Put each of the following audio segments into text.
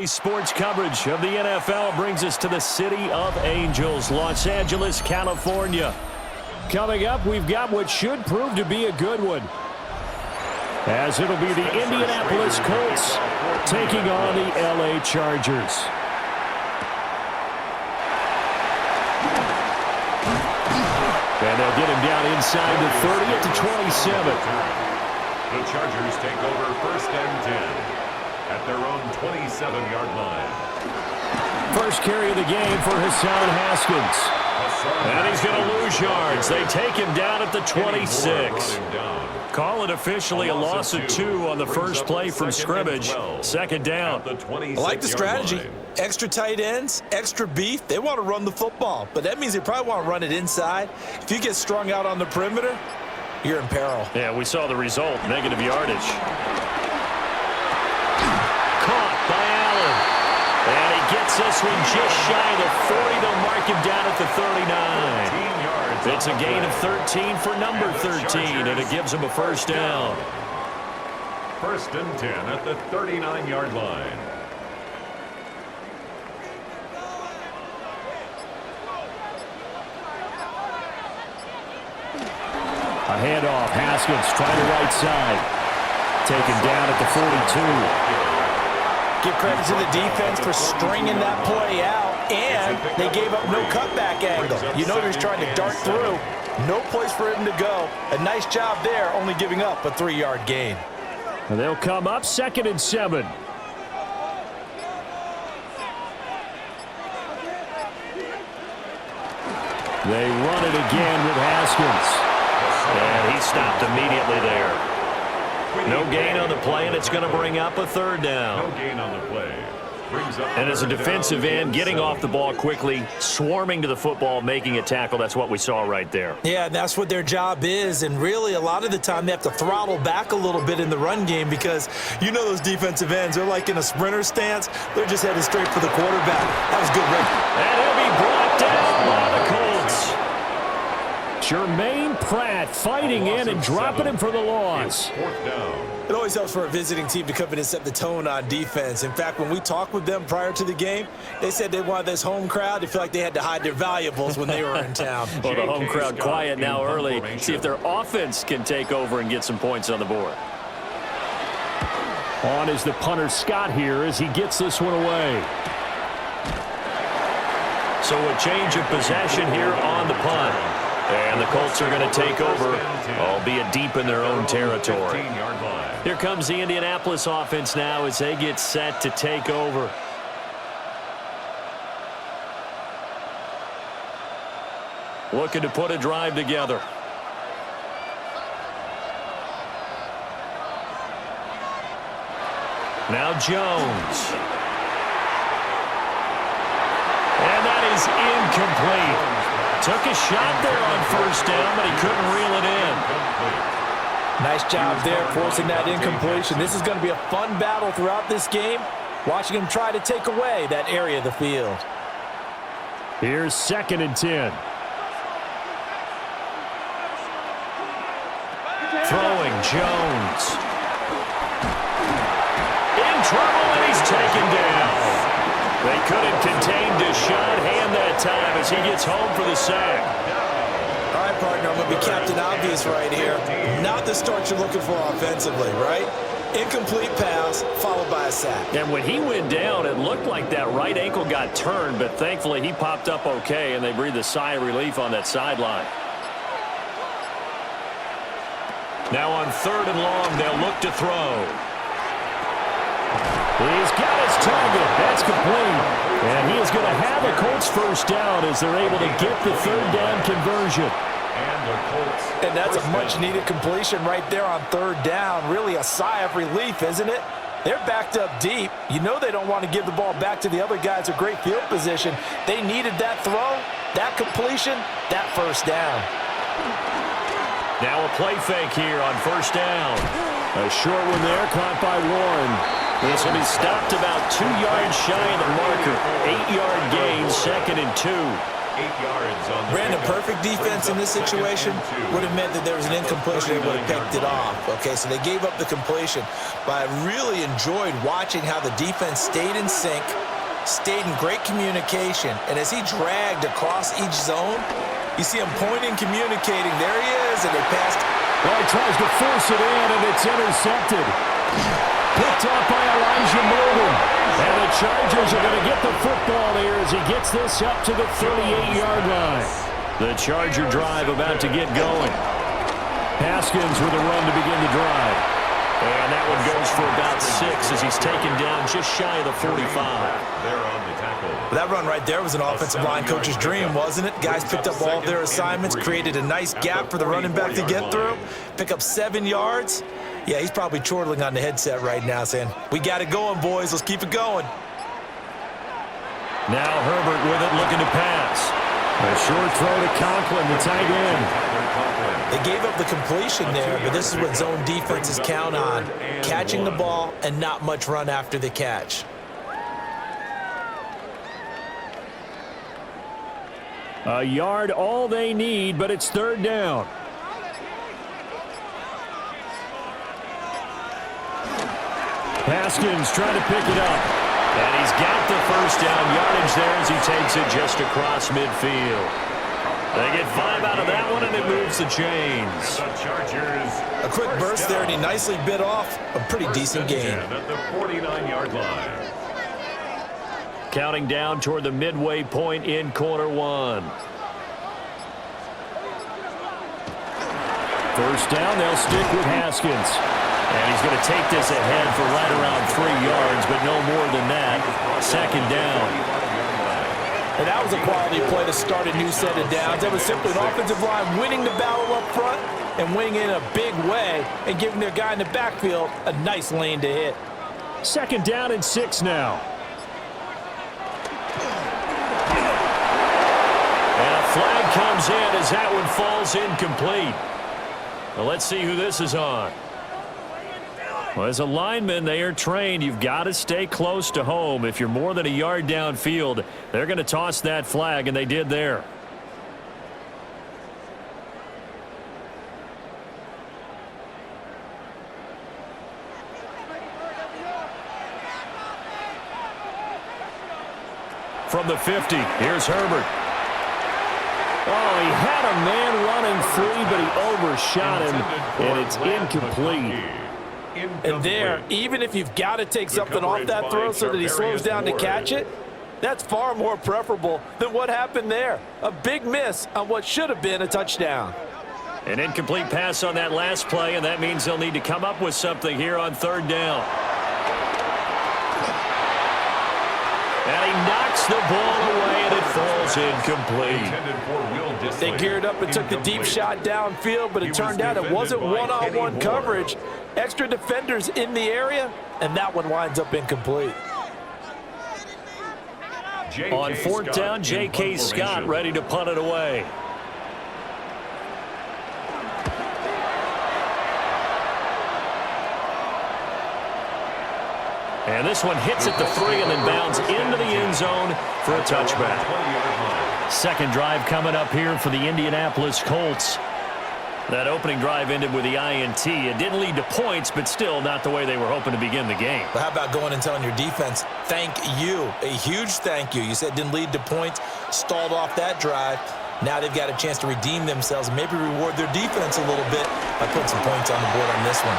Sports coverage of the NFL brings us to the City of Angels, Los Angeles, California. Coming up, we've got what should prove to be a good one, as it'll be the Indianapolis Colts taking on the LA Chargers. And they'll get him down inside the 30 at the 27. The Chargers take over 1st and 10. At their own 27-yard line. First carry of the game for Hassan Haskins. And he's going to lose yards. They take him down at the 26. Call it officially a loss of 2 on the first play from scrimmage. Second down. I like the strategy. Extra tight ends, extra beef. They want to run the football, but that means they probably want to run it inside. If you get strung out on the perimeter, you're in peril. Yeah, we saw the result, negative yardage. And he gets this one just shy of the 40. They'll mark him down at the 39. It's a gain of 13 for number 13, and it gives him a first down. 1st and 10 at the 39-yard line. A handoff. Haskins trying the right side. Taken down at the 42. Give credit to the defense for stringing that play out, and they gave up no cutback angle. You know he's trying to dart through. No place for him to go. A nice job there, only giving up a 3-yard gain. And they'll come up 2nd and 7. They run it again with Haskins. And he stopped immediately there. No gain on the play, and it's going to bring up a 3rd down. No gain on the play. And as a defensive end, getting off the ball quickly, swarming to the football, making a tackle, that's what we saw right there. Yeah, that's what their job is, and really a lot of the time they have to throttle back a little bit in the run game because you know those defensive ends, they're like in a sprinter stance. They're just headed straight for the quarterback. That was good run. And he'll be brought down by the Colts. Jermaine Pratt fighting in and dropping him for the loss. 4th down. It always helps for a visiting team to come in and set the tone on defense. In fact, when we talked with them prior to the game, they said they wanted this home crowd to feel like they had to hide their valuables when they were in town. Well, the home crowd quiet now early. See if their offense can take over and get some points on the board. On is the punter Scott here as he gets this one away. So a change of possession here on the punt. And the Colts are going to take over, albeit deep in their own territory. Here comes the Indianapolis offense now as they get set to take over. Looking to put a drive together. Now Jones. And that is incomplete. Took a shot there on 1st down, but he couldn't reel it in. Nice job there, forcing that incompletion. This is going to be a fun battle throughout this game, watching him try to take away that area of the field. Here's 2nd and 10. Throwing Jones. In trouble, and he's taken down. They couldn't contain Deshaun Hand that time as he gets home for the sack. All right, partner, I'm going to be Captain Obvious right here. Not the start you're looking for offensively, right? Incomplete pass followed by a sack. And when he went down, it looked like that right ankle got turned, but thankfully he popped up okay, and they breathed a sigh of relief on that sideline. Now on 3rd and long, they'll look to throw. He's got his target. That's complete. And he is going to have a Colts first down as they're able to get the 3rd down conversion. And that's a much-needed completion right there on 3rd down. Really a sigh of relief, isn't it? They're backed up deep. You know they don't want to give the ball back to the other guys. A great field position. They needed that throw, that completion, that first down. Now a play fake here on 1st down. A short one there, caught by Warren. This will be stopped about 2 yards shy of the marker. 8-yard gain, 2nd and 2. 8 yards on the Brandon, pickup. perfect defense in this situation would have meant that there was an incompletion. They would have picked it off. Okay, so they gave up the completion. But I really enjoyed watching how the defense stayed in sync, stayed in great communication. And as he dragged across each zone, you see him pointing, communicating. There he is, and they passed. Well, he tries to force it in, and it's intercepted. Picked up by Elijah Molden. And the Chargers are going to get the football here as he gets this up to the 38-yard line. The Charger drive about to get going. Haskins with a run to begin the drive. And that one goes for about 6 as he's taken down just shy of the 45. They're on the tackle. That run right there was an offensive line coach's dream, wasn't it? Guys picked up all of their assignments, created a nice gap for the running back to get through, pick up 7 yards. Yeah, he's probably chortling on the headset right now saying, we got it going, boys. Let's keep it going. Now Herbert with it, looking to pass. A short throw to Conklin, the tight end. They gave up the completion there, but this is what zone defenses count on, catching the ball and not much run after the catch. A yard all they need, but it's 3rd down. Haskins trying to pick it up. And he's got the 1st down yardage there as he takes it just across midfield. They get 5 out of that one, and it moves the chains. A quick burst there, and he nicely bit off a pretty decent gain. At the 49-yard line. Counting down toward the midway point in quarter 1. 1st down, they'll stick with Haskins. And he's going to take this ahead for right around 3 yards, but no more than that. 2nd down. And that was a quality play to start a new set of downs. That was simply an offensive line winning the battle up front and winning in a big way and giving their guy in the backfield a nice lane to hit. 2nd down and 6 now. And a flag comes in as that one falls incomplete. Well, let's see who this is on. Well, as a lineman, they are trained. You've got to stay close to home. If you're more than a yard downfield, they're going to toss that flag, and they did there. From the 50, here's Herbert. Oh, he had a man running free, but he overshot him, and it's incomplete. And there, even if you've got to take something off that throw so that he slows down to catch it, that's far more preferable than what happened there. A big miss on what should have been a touchdown. An incomplete pass on that last play, and that means they'll need to come up with something here on 3rd down. And he knocks the ball away, and it falls incomplete. They geared up and took the deep shot downfield, but it turned out it wasn't one-on-one coverage. Extra defenders in the area, and that one winds up incomplete. On 4th down, J.K. Scott ready to punt it away. And this one hits at the 3 and then bounds into the end zone for a touchback. 2nd drive coming up here for the Indianapolis Colts. That opening drive ended with the INT. It didn't lead to points, but still not the way they were hoping to begin the game. But how about going and telling your defense, thank you, a huge thank you. You said it didn't lead to points, stalled off that drive. Now they've got a chance to redeem themselves and maybe reward their defense a little bit by putting some points on the board on this one.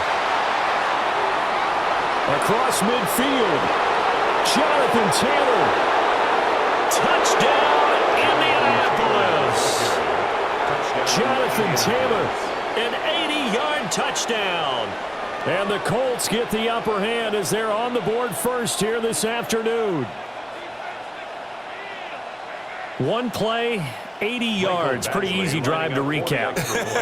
Across midfield, Jonathan Taylor. Touchdown, Indianapolis. Jonathan Taylor, an 80-yard touchdown. And the Colts get the upper hand as they're on the board first here this afternoon. One play, 80 yards. Pretty easy drive to recap.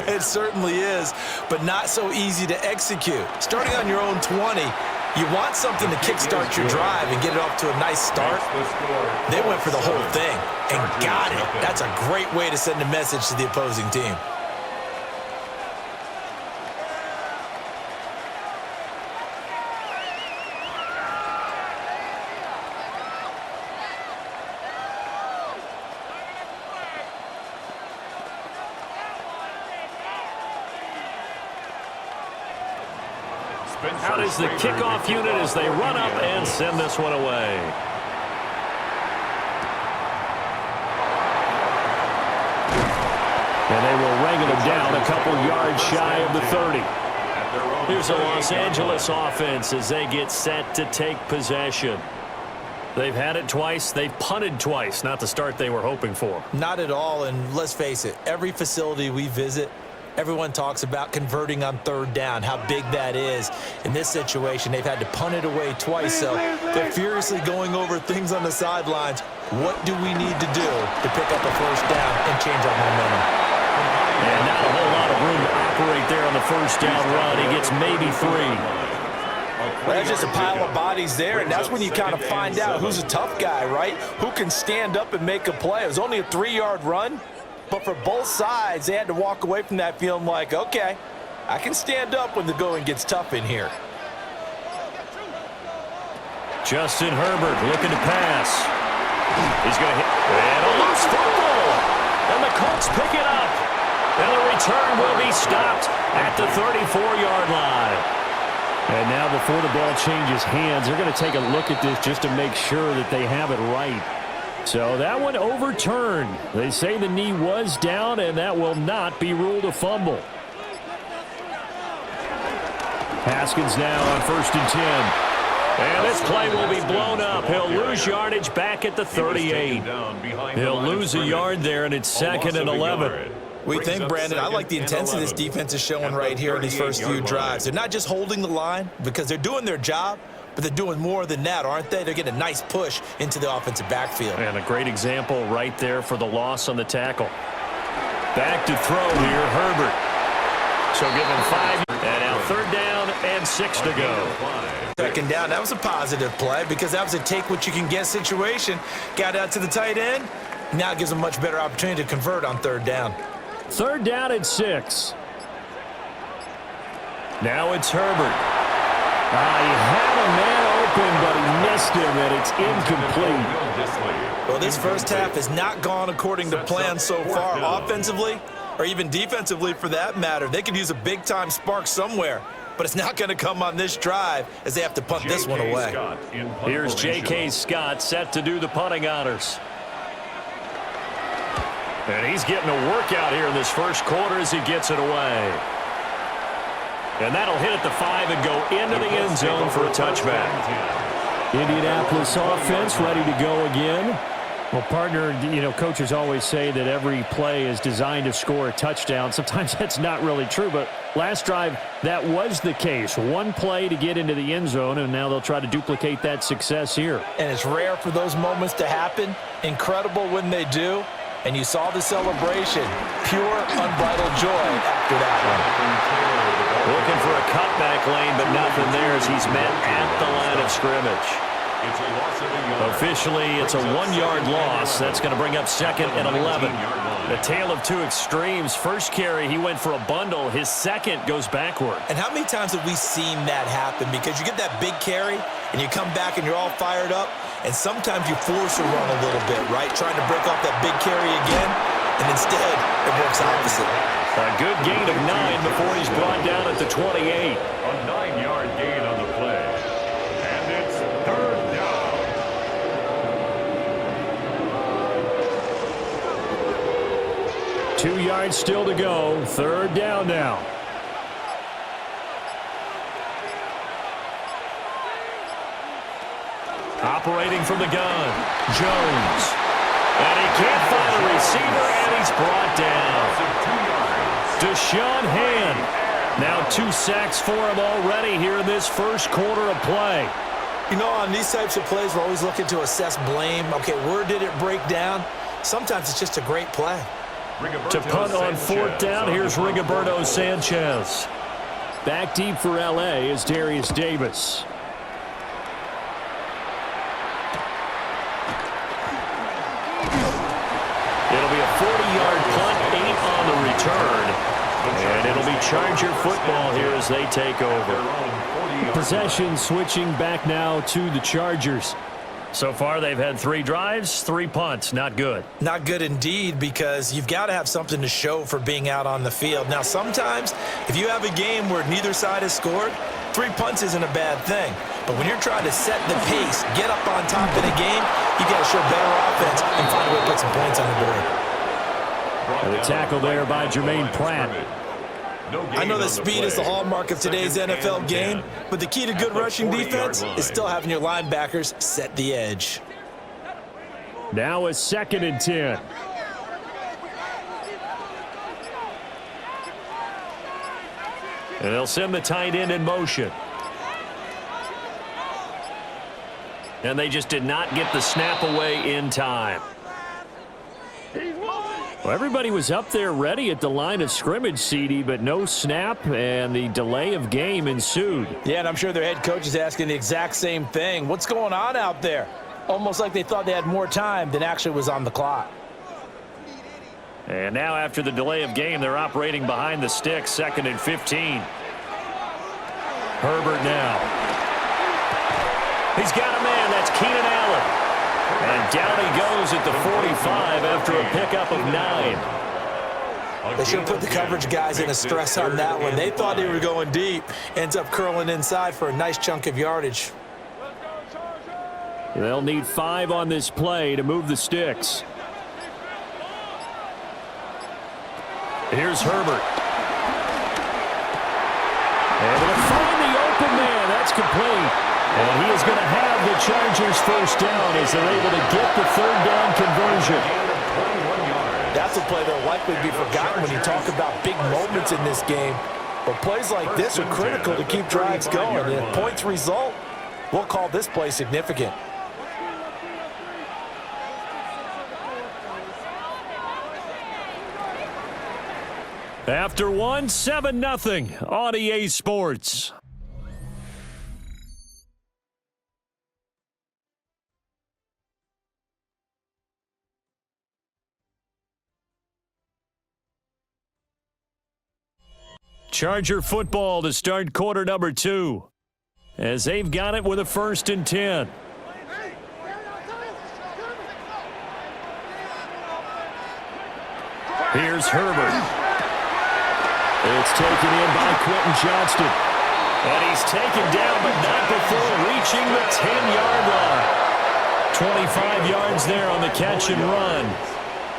It certainly is, but not so easy to execute. Starting on your own 20, you want something to kickstart your drive and get it off to a nice start. They went for the whole thing and got it. That's a great way to send a message to the opposing team. Out is the kickoff unit as they run up and send this one away. And they will wrangle him down a couple yards shy of the 30. Here's the Los Angeles offense as they get set to take possession. They've had it twice. They've punted twice. Not the start they were hoping for. Not at all, and let's face it, every facility we visit, everyone talks about converting on third down, how big that is. In this situation, they've had to punt it away twice, so they're furiously going over things on the sidelines. What do we need to do to pick up a first down and change our momentum? And not a whole lot of room to operate there on the first down run. He gets maybe 3. Well, there's just a pile of bodies there, and that's when you kind of find out who's a tough guy, right? Who can stand up and make a play. It was only a 3-yard run, but for both sides, they had to walk away from that feeling like, okay, I can stand up when the going gets tough in here. Justin Herbert looking to pass. He's going to hit. And a loose football. And the Colts pick it up. And the return will be stopped at the 34-yard line. And now before the ball changes hands, they're going to take a look at this just to make sure that they have it right. So that one overturned. They say the knee was down, and that will not be ruled a fumble. Haskins now on 1st and 10. And this play will be blown up. He'll lose yardage back at the 38. He'll lose a yard there, and it's 2nd and 11. We think, Brandon, I like the intensity this defense is showing right here in these first few drives. They're not just holding the line because they're doing their job, but they're doing more than that, aren't they? They're getting a nice push into the offensive backfield. And a great example right there for the loss on the tackle. Back to throw here, Herbert. So give him 5. And now 3rd down and 6 to go. 2nd down, that was a positive play because that was a take-what-you-can-get situation. Got out to the tight end. Now it gives them a much better opportunity to convert on 3rd down. 3rd down and 6. Now it's Herbert. He had a man open, but he missed him, and it's incomplete. Well, this first half has not gone according to plan so far, offensively or even defensively for that matter. They could use a big-time spark somewhere, but it's not going to come on this drive as they have to punt this one away. Here's J.K. Scott set to do the punting honors. And he's getting a workout here in this first quarter as he gets it away. And that'll hit at the 5 and go into the end zone for a touchback. Indianapolis offense ready to go again. Well, partner, coaches always say that every play is designed to score a touchdown. Sometimes that's not really true, but last drive, that was the case. One play to get into the end zone, and now they'll try to duplicate that success here. And it's rare for those moments to happen. Incredible when they do. And you saw the celebration. Pure, unbridled joy after that one. Looking for a cutback lane, but nothing there as he's met at the line of scrimmage. Officially, it's a 1-yard loss. That's going to bring up 2nd and 11. The tale of two extremes. First carry, he went for a bundle. His second goes backward. And how many times have we seen that happen? Because you get that big carry, and you come back and you're all fired up, and sometimes you force a run a little bit, right? Trying to break off that big carry again, and instead it works opposite. A good gain of 9 before he's brought down at the 28. A 9-yard gain on the play. And it's 3rd down. Two yards still to go. 3rd down now. Operating from the gun, Jones. And he can't find a receiver, and he's brought down. Deshaun Hand. Now 2 sacks for him already here in this first quarter of play. You know, on these types of plays, we're always looking to assess blame. Okay, where did it break down? Sometimes it's just a great play. To punt on 4th down, here's Rigoberto Sanchez. Back deep for L.A. is Darius Davis. It'll be a 40-yard punt, 8 on the return. And it'll be Charger football here as they take over. Possession switching back now to the Chargers. So far, they've had 3 drives, 3 punts. Not good. Not good indeed, because you've got to have something to show for being out on the field. Now, sometimes, if you have a game where neither side has scored, 3 punts isn't a bad thing. But when you're trying to set the pace, get up on top of the game, you got to show better offense and find a way to put some points on the board. And the tackle there by Jermaine Pratt. I know that speed is the hallmark of today's NFL game, but the key to good rushing defense is still having your linebackers set the edge. Now a 2nd and 10. And they'll send the tight end in motion. And they just did not get the snap away in time. Well, everybody was up there ready at the line of scrimmage, CD, but no snap, and the delay of game ensued. Yeah, and I'm sure their head coach is asking the exact same thing. What's going on out there? Almost like they thought they had more time than actually was on the clock. And now after the delay of game, they're operating behind the sticks, 2nd and 15. Herbert now. He's got a man. That's Keenan Allen. And down he goes at the 45 after a pickup of 9. They should have put the coverage guys in a stress on that one. They thought they were going deep. Ends up curling inside for a nice chunk of yardage. They'll need 5 on this play to move the sticks. Here's Herbert. Able to find the open man. That's complete. And he is going to have the Chargers first down as they're able to get the 3rd down conversion. That's a play that'll likely be forgotten when you talk about big moments in this game. But plays like this are critical to keep drives going. And if points result, we'll call this play significant. After 1, 7-0 on EA Sports. Charger football to start quarter number 2 as they've got it with a 1st and 10. Here's Herbert. It's taken in by Quentin Johnston. And he's taken down, but not before reaching the 10-yard line. 25 yards there on the catch and run.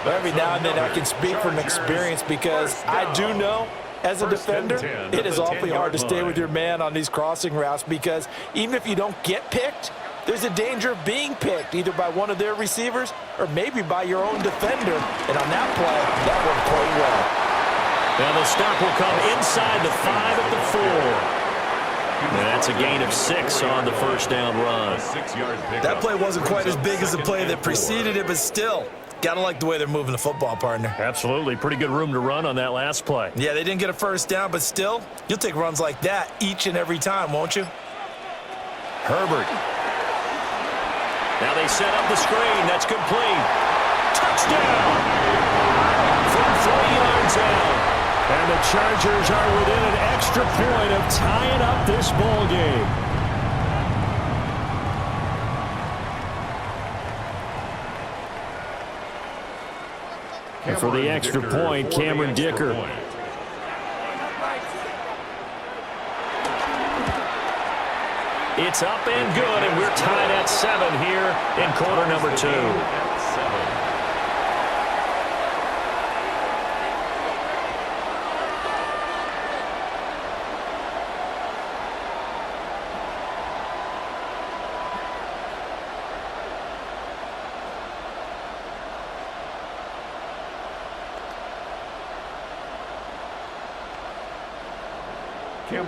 But every now and then I can speak from experience because I do know as a defender, it is awfully hard to stay with your man on these crossing routes because even if you don't get picked, there's a danger of being picked either by one of their receivers or maybe by your own defender. And on that play, that worked quite well. And the stop will come inside the 5 at the 4. And that's a gain of 6 on the 1st down run. That play wasn't quite as big as the play that preceded it, but still, gotta like the way they're moving the football, partner. Absolutely. Pretty good room to run on that last play. Yeah, they didn't get a 1st down, but still, you'll take runs like that each and every time, won't you? Herbert. Now they set up the screen. That's complete. Touchdown! From 3 yards out. And the Chargers are within an extra point of tying up this ball game. And for the extra point, Cameron Dicker. It's up and good, and we're tied at 7 here in quarter number 2.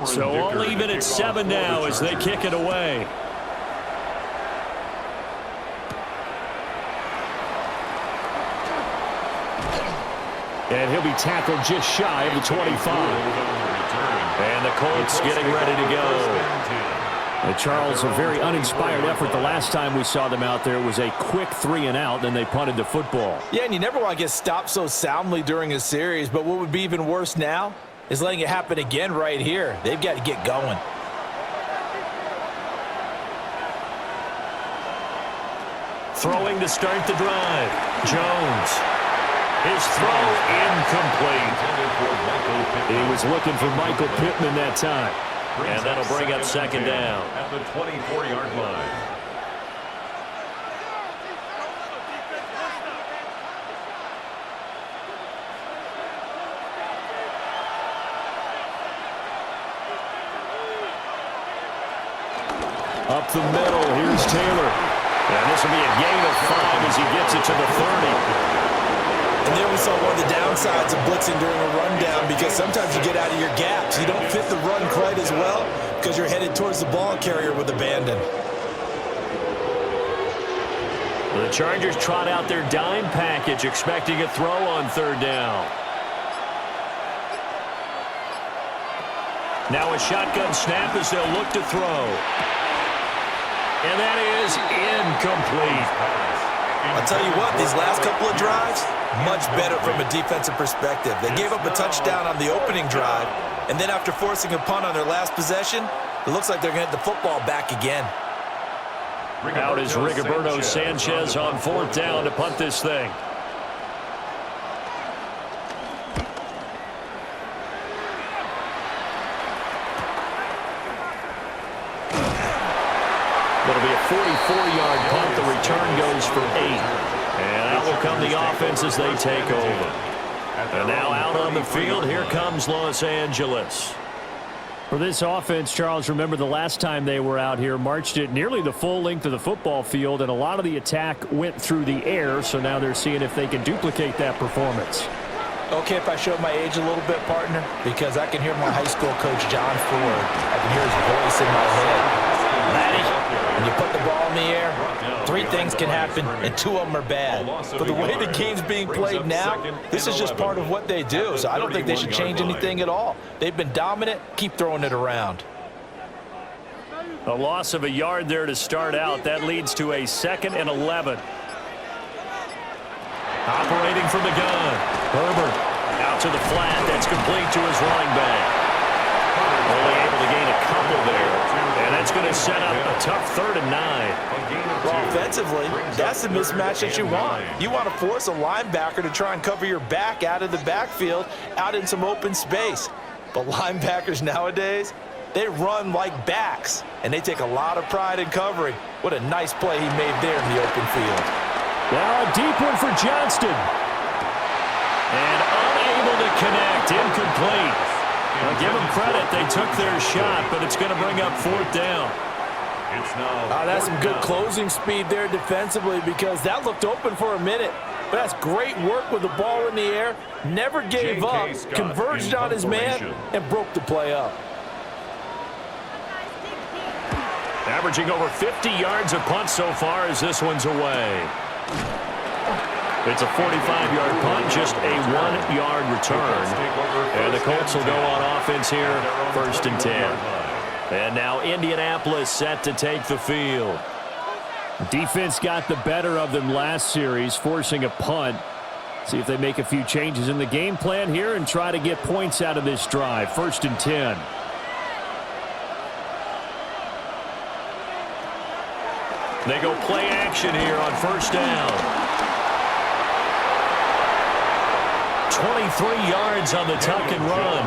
So all even at 7 now as they kick it away. And he'll be tackled just shy of the 25. And the Colts getting ready to go. Charles, a very uninspired effort. The last time we saw them out there was a quick 3-and-out, then they punted the football. Yeah, and you never want to get stopped so soundly during a series, but what would be even worse now is letting it happen again right here. They've got to get going. Throwing to start the drive. Jones. His throw incomplete. He was looking for Michael Pittman that time. And that'll bring up second down. At the 24-yard line. Up the middle, here's Taylor. And this will be a gain of 5 as he gets it to the 30. And there we saw one of the downsides of blitzing during a rundown, because sometimes you get out of your gaps. You don't fit the run quite as well because you're headed towards the ball carrier with abandon. The Chargers trot out their dime package, expecting a throw on third down. Now a shotgun snap as they'll look to throw. And that is incomplete. I'll tell you what, these last couple of drives, much better from a defensive perspective. They gave up a touchdown on the opening drive, and then after forcing a punt on their last possession, it looks like they're going to get the football back again. Out is Rigoberto Sanchez on fourth down to punt this thing. It'll be a 44-yard punt. The return goes for 8. And out will come the offense as they take over. And now out on the field, here comes Los Angeles. For this offense, Charles, remember the last time they were out here, marched it nearly the full length of the football field, and a lot of the attack went through the air, so now they're seeing if they can duplicate that performance. Okay, if I show my age a little bit, partner, because I can hear my high school coach, John Ford. I can hear his voice in my head. Laddie, when you put the ball in the air, 3 things can happen, and 2 of them are bad. But the way the game's being played now, this is just part of what they do, so I don't think they should change anything at all. They've been dominant. Keep throwing it around. A loss of a yard there to start out. That leads to a 2nd and 11. Operating from the gun. Herbert out to the flat. That's complete to his running back. Only able to gain a couple there. And that's going to set up a tough 3rd and 9. Well, offensively, that's the mismatch that you want. You want to force a linebacker to try and cover your back out of the backfield, out in some open space. But linebackers nowadays, they run like backs, and they take a lot of pride in covering. What a nice play he made there in the open field. Now a deep one for Johnston. And unable to connect, incomplete. Now give them credit, they took their shot, but it's going to bring up 4th down. That's some good closing speed there defensively, because that looked open for a minute. But that's great work with the ball in the air. Never gave up, converged on his man, and broke the play up. Averaging over 50 yards a punt so far as this one's away. It's a 45-yard punt, just a 1-yard return. And the Colts will go on offense here, 1st and 10. And now Indianapolis set to take the field. Defense got the better of them last series, forcing a punt. See if they make a few changes in the game plan here and try to get points out of this drive. 1st and 10. They go play action here on 1st down. 23 yards on the tuck and run.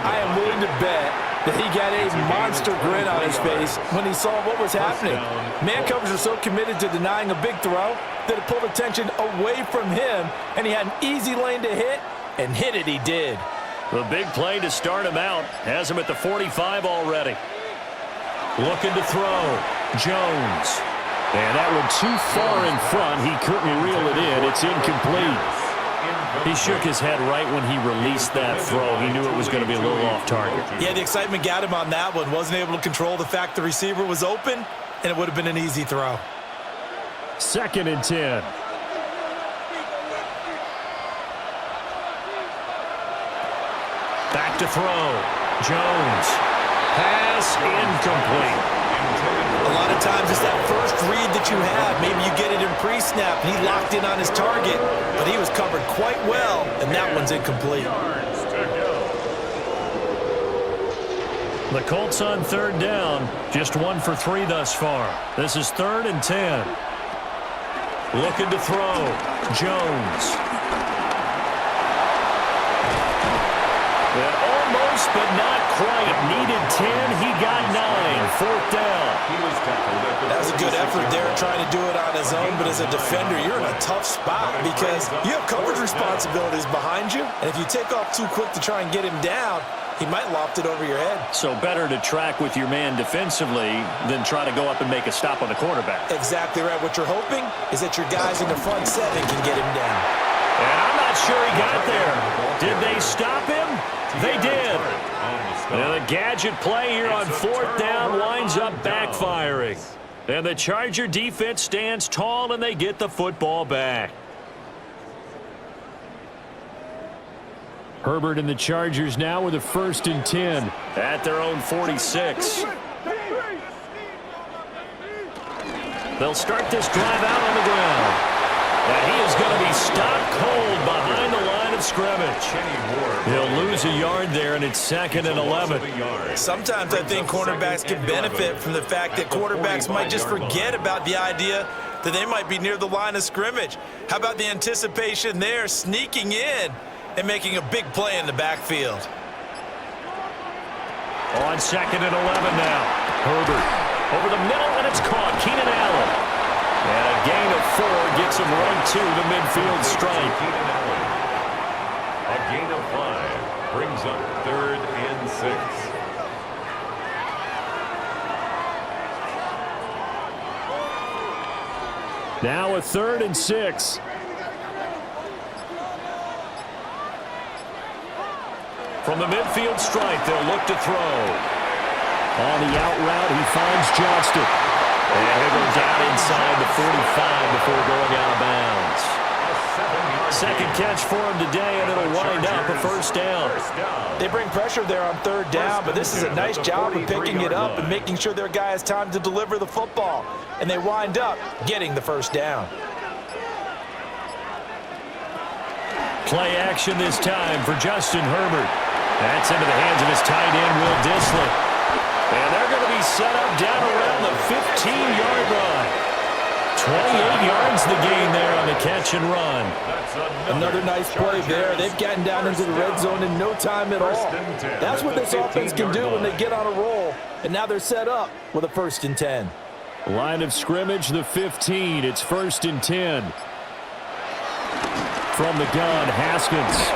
I am willing to bet that he got a monster grin on his face when he saw what was happening. Man coverage was so committed to denying a big throw that it pulled attention away from him, and he had an easy lane to hit, and hit it he did. The big play to start him out has him at the 45 already. Looking to throw. Jones. And that one too far in front. He couldn't reel it in. It's incomplete. He shook his head right when he released that throw. He knew it was going to be a little off target. Yeah, the excitement got him on that one. Wasn't able to control the fact the receiver was open, and it would have been an easy throw. 2nd and 10. Back to throw. Jones. Pass incomplete. A lot of times it's that first read that you have. Maybe you get it in pre-snap, and he locked in on his target, but he was covered quite well, and that one's incomplete. The Colts on 3rd down, just 1 for 3 thus far. This is 3rd and 10. Looking to throw. Jones. That almost close, but not quite. Needed 10. He got 9. Fourth down. That was a good effort there, trying to do it on his own, but as a defender, you're in a tough spot because you have coverage responsibilities behind you, and if you take off too quick to try and get him down, he might loft it over your head. So better to track with your man defensively than try to go up and make a stop on the quarterback. Exactly right. What you're hoping is that your guys in the front seven can get him down. And I'm not sure he got there. Did they stop him? They did. And the gadget play here on fourth down winds up backfiring. And the Charger defense stands tall, and they get the football back. Herbert and the Chargers now with a 1st and 10 at their own 46. They'll start this drive out on the ground. And he is going to be stopped cold behind the line of scrimmage. He'll lose a yard there, and it's 2nd and 11. Sometimes I think cornerbacks can benefit from the fact that quarterbacks might just forget about the idea that they might be near the line of scrimmage. How about the anticipation there, sneaking in and making a big play in the backfield? On 2nd and 11 now. Herbert over the middle, and it's caught. Keenan Allen. And a gain of 4 gets him right to the midfield stripe. A gain of 5 brings up 3rd and 6. Now a 3rd and 6. From the midfield stripe, they'll look to throw. On the out route, he finds Johnston. And he'll go down inside the 45 before going out of bounds. 2nd catch for him today, and it'll wind up a 1st down. They bring pressure there on 3rd down, but this is a nice job of picking it up and making sure their guy has time to deliver the football. And they wind up getting the 1st down. Play action this time for Justin Herbert. That's into the hands of his tight end, Will Dissly. And they're going to be set up down around the 15-yard line. 28 yards the gain there on the catch and run. Another nice play there. They've gotten down into the red zone in no time at all. That's what this offense can do when they get on a roll. And now they're set up with a 1st and 10. Line of scrimmage, the 15. It's 1st and 10. From the gun, Haskins.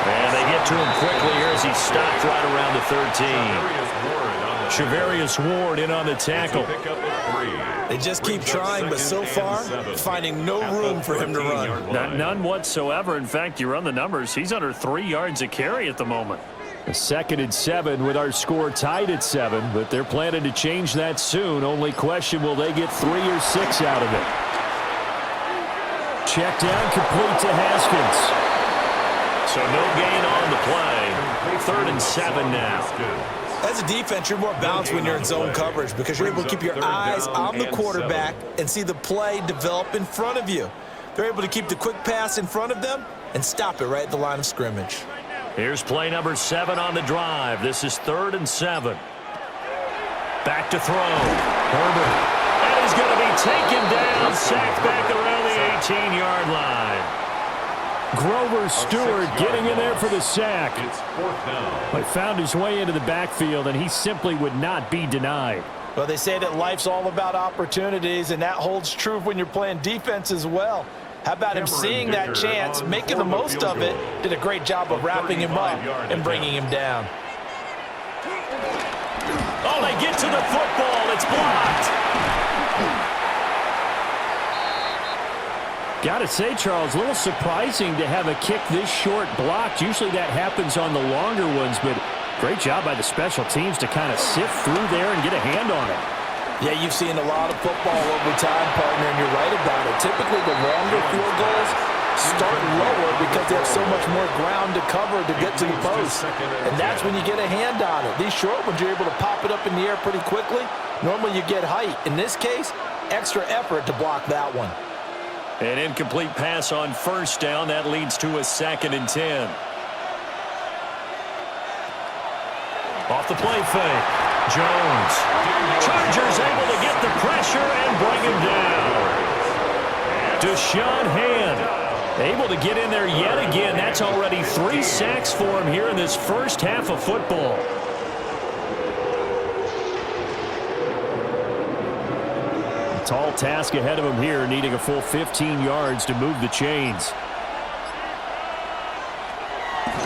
And they get to him quickly here as he stopped right around the 13. Shavarius Ward in on the tackle. They just keep trying, but so far, finding no room for him to run. None whatsoever. In fact, you run the numbers, he's under 3 yards a carry at the moment. A 2nd and 7 with our score tied at 7, but they're planning to change that soon. Only question, will they get 3 or 6 out of it? Check down complete to Haskins. So no gain on the play. 3rd and 7 now. As a defense, you're more balanced when you're in zone coverage because you're able to keep your eyes on the quarterback and see the play develop in front of you. They're able to keep the quick pass in front of them and stop it right at the line of scrimmage. Here's play number 7 on the drive. This is 3rd and 7. Back to throw. Herbert. And he's going to be taken down, sacked back around the 18-yard line. Grover Stewart getting in there for the sack. But found his way into the backfield, and he simply would not be denied. Well, they say that life's all about opportunities, and that holds true when you're playing defense as well. How about him seeing that chance, making the most of it, did a great job of wrapping him up and bringing him down. Oh, they get to the football. It's blocked. Got to say, Charles, a little surprising to have a kick this short blocked. Usually that happens on the longer ones, but great job by the special teams to kind of sift through there and get a hand on it. Yeah, you've seen a lot of football over time, partner, and you're right about it. Typically, the longer field goals start lower because they have so much more ground to cover to get to the post. And that's when you get a hand on it. These short ones, you're able to pop it up in the air pretty quickly. Normally, you get height. In this case, extra effort to block that one. An incomplete pass on 1st down. That leads to a 2nd and 10. Off the play fake. Jones. Chargers able to get the pressure and bring him down. Deshaun Hand. Able to get in there yet again. That's already 3 sacks for him here in this first half of football. A tall task ahead of him here, needing a full 15 yards to move the chains.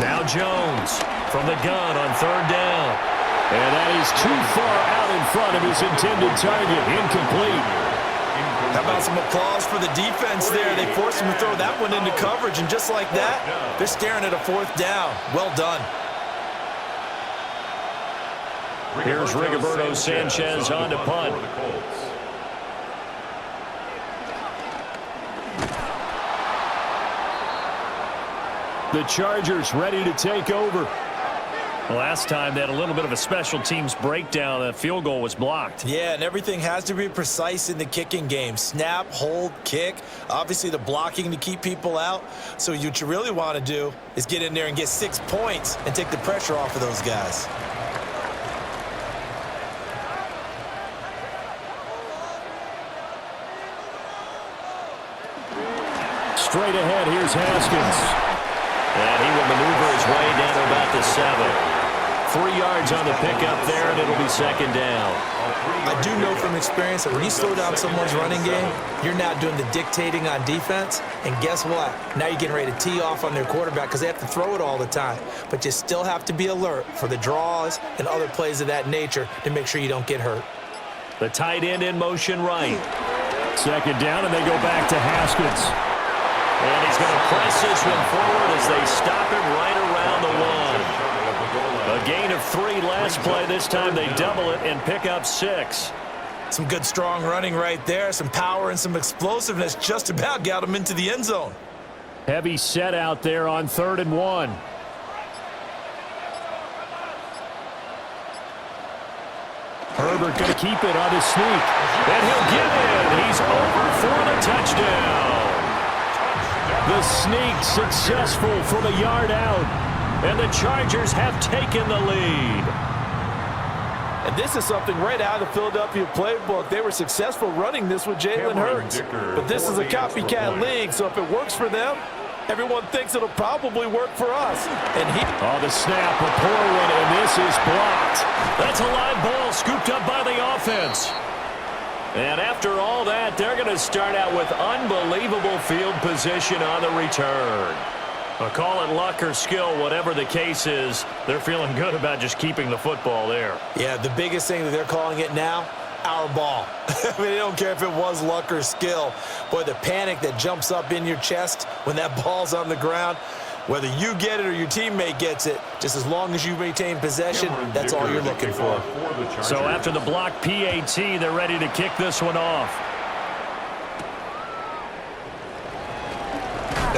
Now Jones from the gun on 3rd down. And that is too far out in front of his intended target. Incomplete. How about some applause for the defense there? They forced him to throw that one into coverage, and just like that, they're staring at a 4th down. Well done. Here's Rigoberto Sanchez on to punt. The Chargers ready to take over. Last time they had a little bit of a special teams breakdown. That field goal was blocked. Yeah, and everything has to be precise in the kicking game. Snap, hold, kick. Obviously the blocking to keep people out. So what you really want to do is get in there and get 6 points and take the pressure off of those guys. Straight ahead, here's Haskins. And he will maneuver his way down to about the 7. 3 yards on the pickup there, and it'll be 2nd down. I do know from experience that when you slow down someone's running game, you're not doing the dictating on defense. And guess what? Now you're getting ready to tee off on their quarterback because they have to throw it all the time. But you still have to be alert for the draws and other plays of that nature to make sure you don't get hurt. The tight end in motion right. 2nd down, and they go back to Haskins. And he's going to press this one forward as they stop him right around the 1. A gain of 3 last play. This time they double it and pick up 6. Some good strong running right there. Some power and some explosiveness just about got him into the end zone. Heavy set out there on 3rd and 1. Herbert going to keep it on his sneak. And he'll get in. He's over for the touchdown. The sneak successful from a yard out. And the Chargers have taken the lead. And this is something right out of the Philadelphia playbook. They were successful running this with Jalen Hurts. But this is a copycat league, so if it works for them, everyone thinks it'll probably work for us. And the snap, a poor one, and this is blocked. That's a live ball scooped up by the offense. And after all that, they're going to start out with unbelievable field position on the return. Call it luck or skill, whatever the case is, they're feeling good about just keeping the football there. Yeah, the biggest thing that they're calling it now, our ball. I mean, they don't care if it was luck or skill. Boy, the panic that jumps up in your chest when that ball's on the ground, whether you get it or your teammate gets it, just as long as you maintain possession, that's all you're looking for. So after the block PAT, they're ready to kick this one off.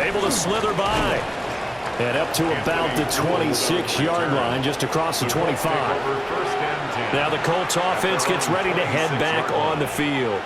Able to slither by. And up to about the 26-yard line, just across the 25. Now the Colts offense gets ready to head back on the field.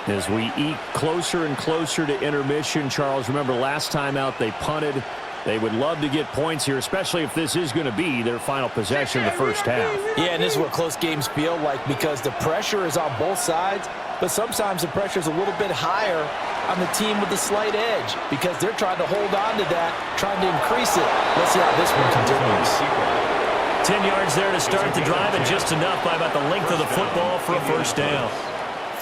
As we eke closer and closer to intermission, Charles, remember last time out they punted. They would love to get points here, especially if this is going to be their final possession of the first half. Yeah, and this is what close games feel like because the pressure is on both sides, but sometimes the pressure is a little bit higher on the team with the slight edge because they're trying to hold on to that, trying to increase it. Let's see how this one continues. 10 yards there to start the drive, and just enough by about the length of the football for a first down.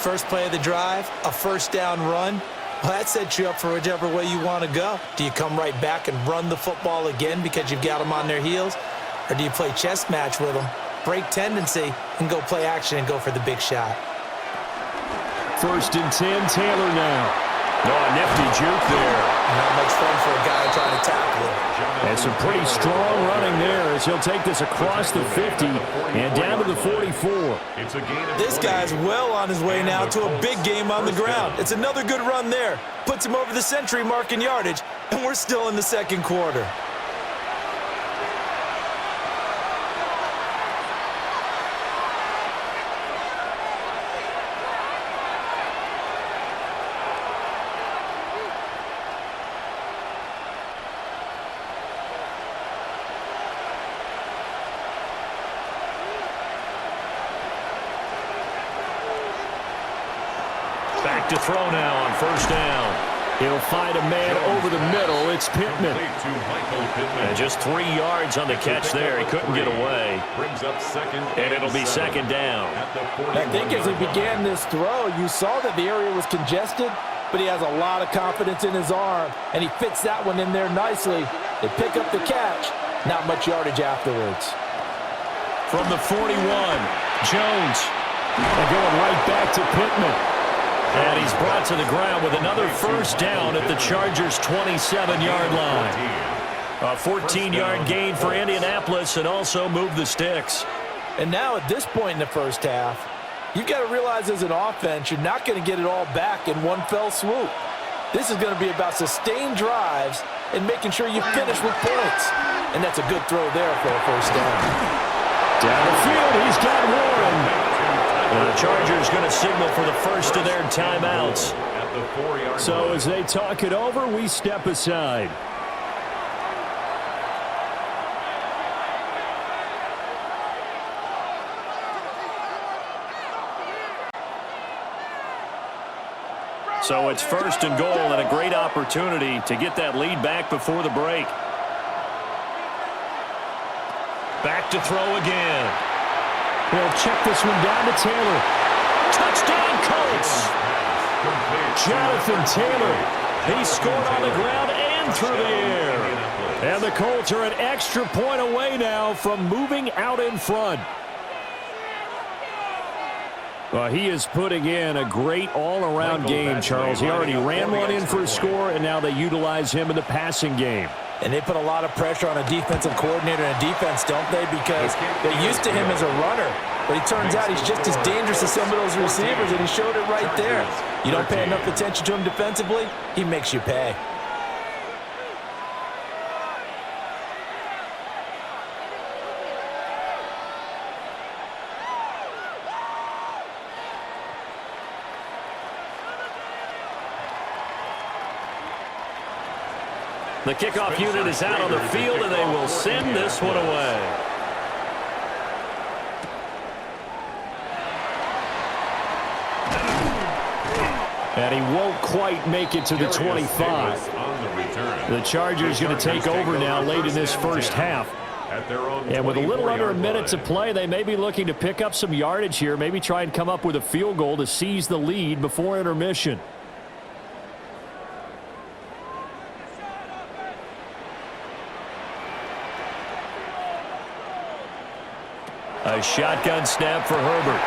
First play of the drive, a first down run. Well, that sets you up for whichever way you want to go. Do you come right back and run the football again because you've got them on their heels? Or do you play chess match with them, break tendency, and go play action and go for the big shot? 1st and 10, Taylor now. Oh, nifty juke there. Not much fun for a guy trying to tackle him. And some pretty strong running there as he'll take this across the 50 and down to the 44. This guy's well on his way now to a big game on the ground. It's another good run there. Puts him over the century mark in yardage, and we're still in the second quarter. Back to throw now on first down. He'll find a man over the middle. It's Pittman. And just 3 yards on the catch there. He couldn't get away. And it'll be second down. I think as he began this throw, you saw that the area was congested, but he has a lot of confidence in his arm, and he fits that one in there nicely. They pick up the catch. Not much yardage afterwards. From the 41, Jones. And going right back to Pittman. And he's brought to the ground with another first down at the Chargers' 27-yard line. A 14-yard gain for Indianapolis and also moved the sticks. And now at this point in the first half, you've got to realize as an offense, you're not going to get it all back in one fell swoop. This is going to be about sustained drives and making sure you finish with points. And that's a good throw there for a first down. Down the field, he's got Warren. And the Chargers going to signal for the first of their timeouts. So as they talk it over, we step aside. So it's first and goal and a great opportunity to get that lead back before the break. Back to throw again. He'll check this one down to Taylor. Touchdown, Colts! Jonathan Taylor. He scored on the ground and through the air. And the Colts are an extra point away now from moving out in front. Well, he is putting in a great all-around game, Charles. He already ran one in for a score, and now they utilize him in the passing game. And they put a lot of pressure on a defensive coordinator and defense, don't they? Because they're used to him as a runner. But it turns out he's just as dangerous as some of those receivers, and he showed it right there. You don't pay enough attention to him defensively, he makes you pay. The kickoff unit is out on the field, and they will send this one away. And he won't quite make it to the 25. The Chargers going to take over now late in this first half. And with a little under a minute to play, they may be looking to pick up some yardage here, maybe try and come up with a field goal to seize the lead before intermission. A shotgun snap for Herbert.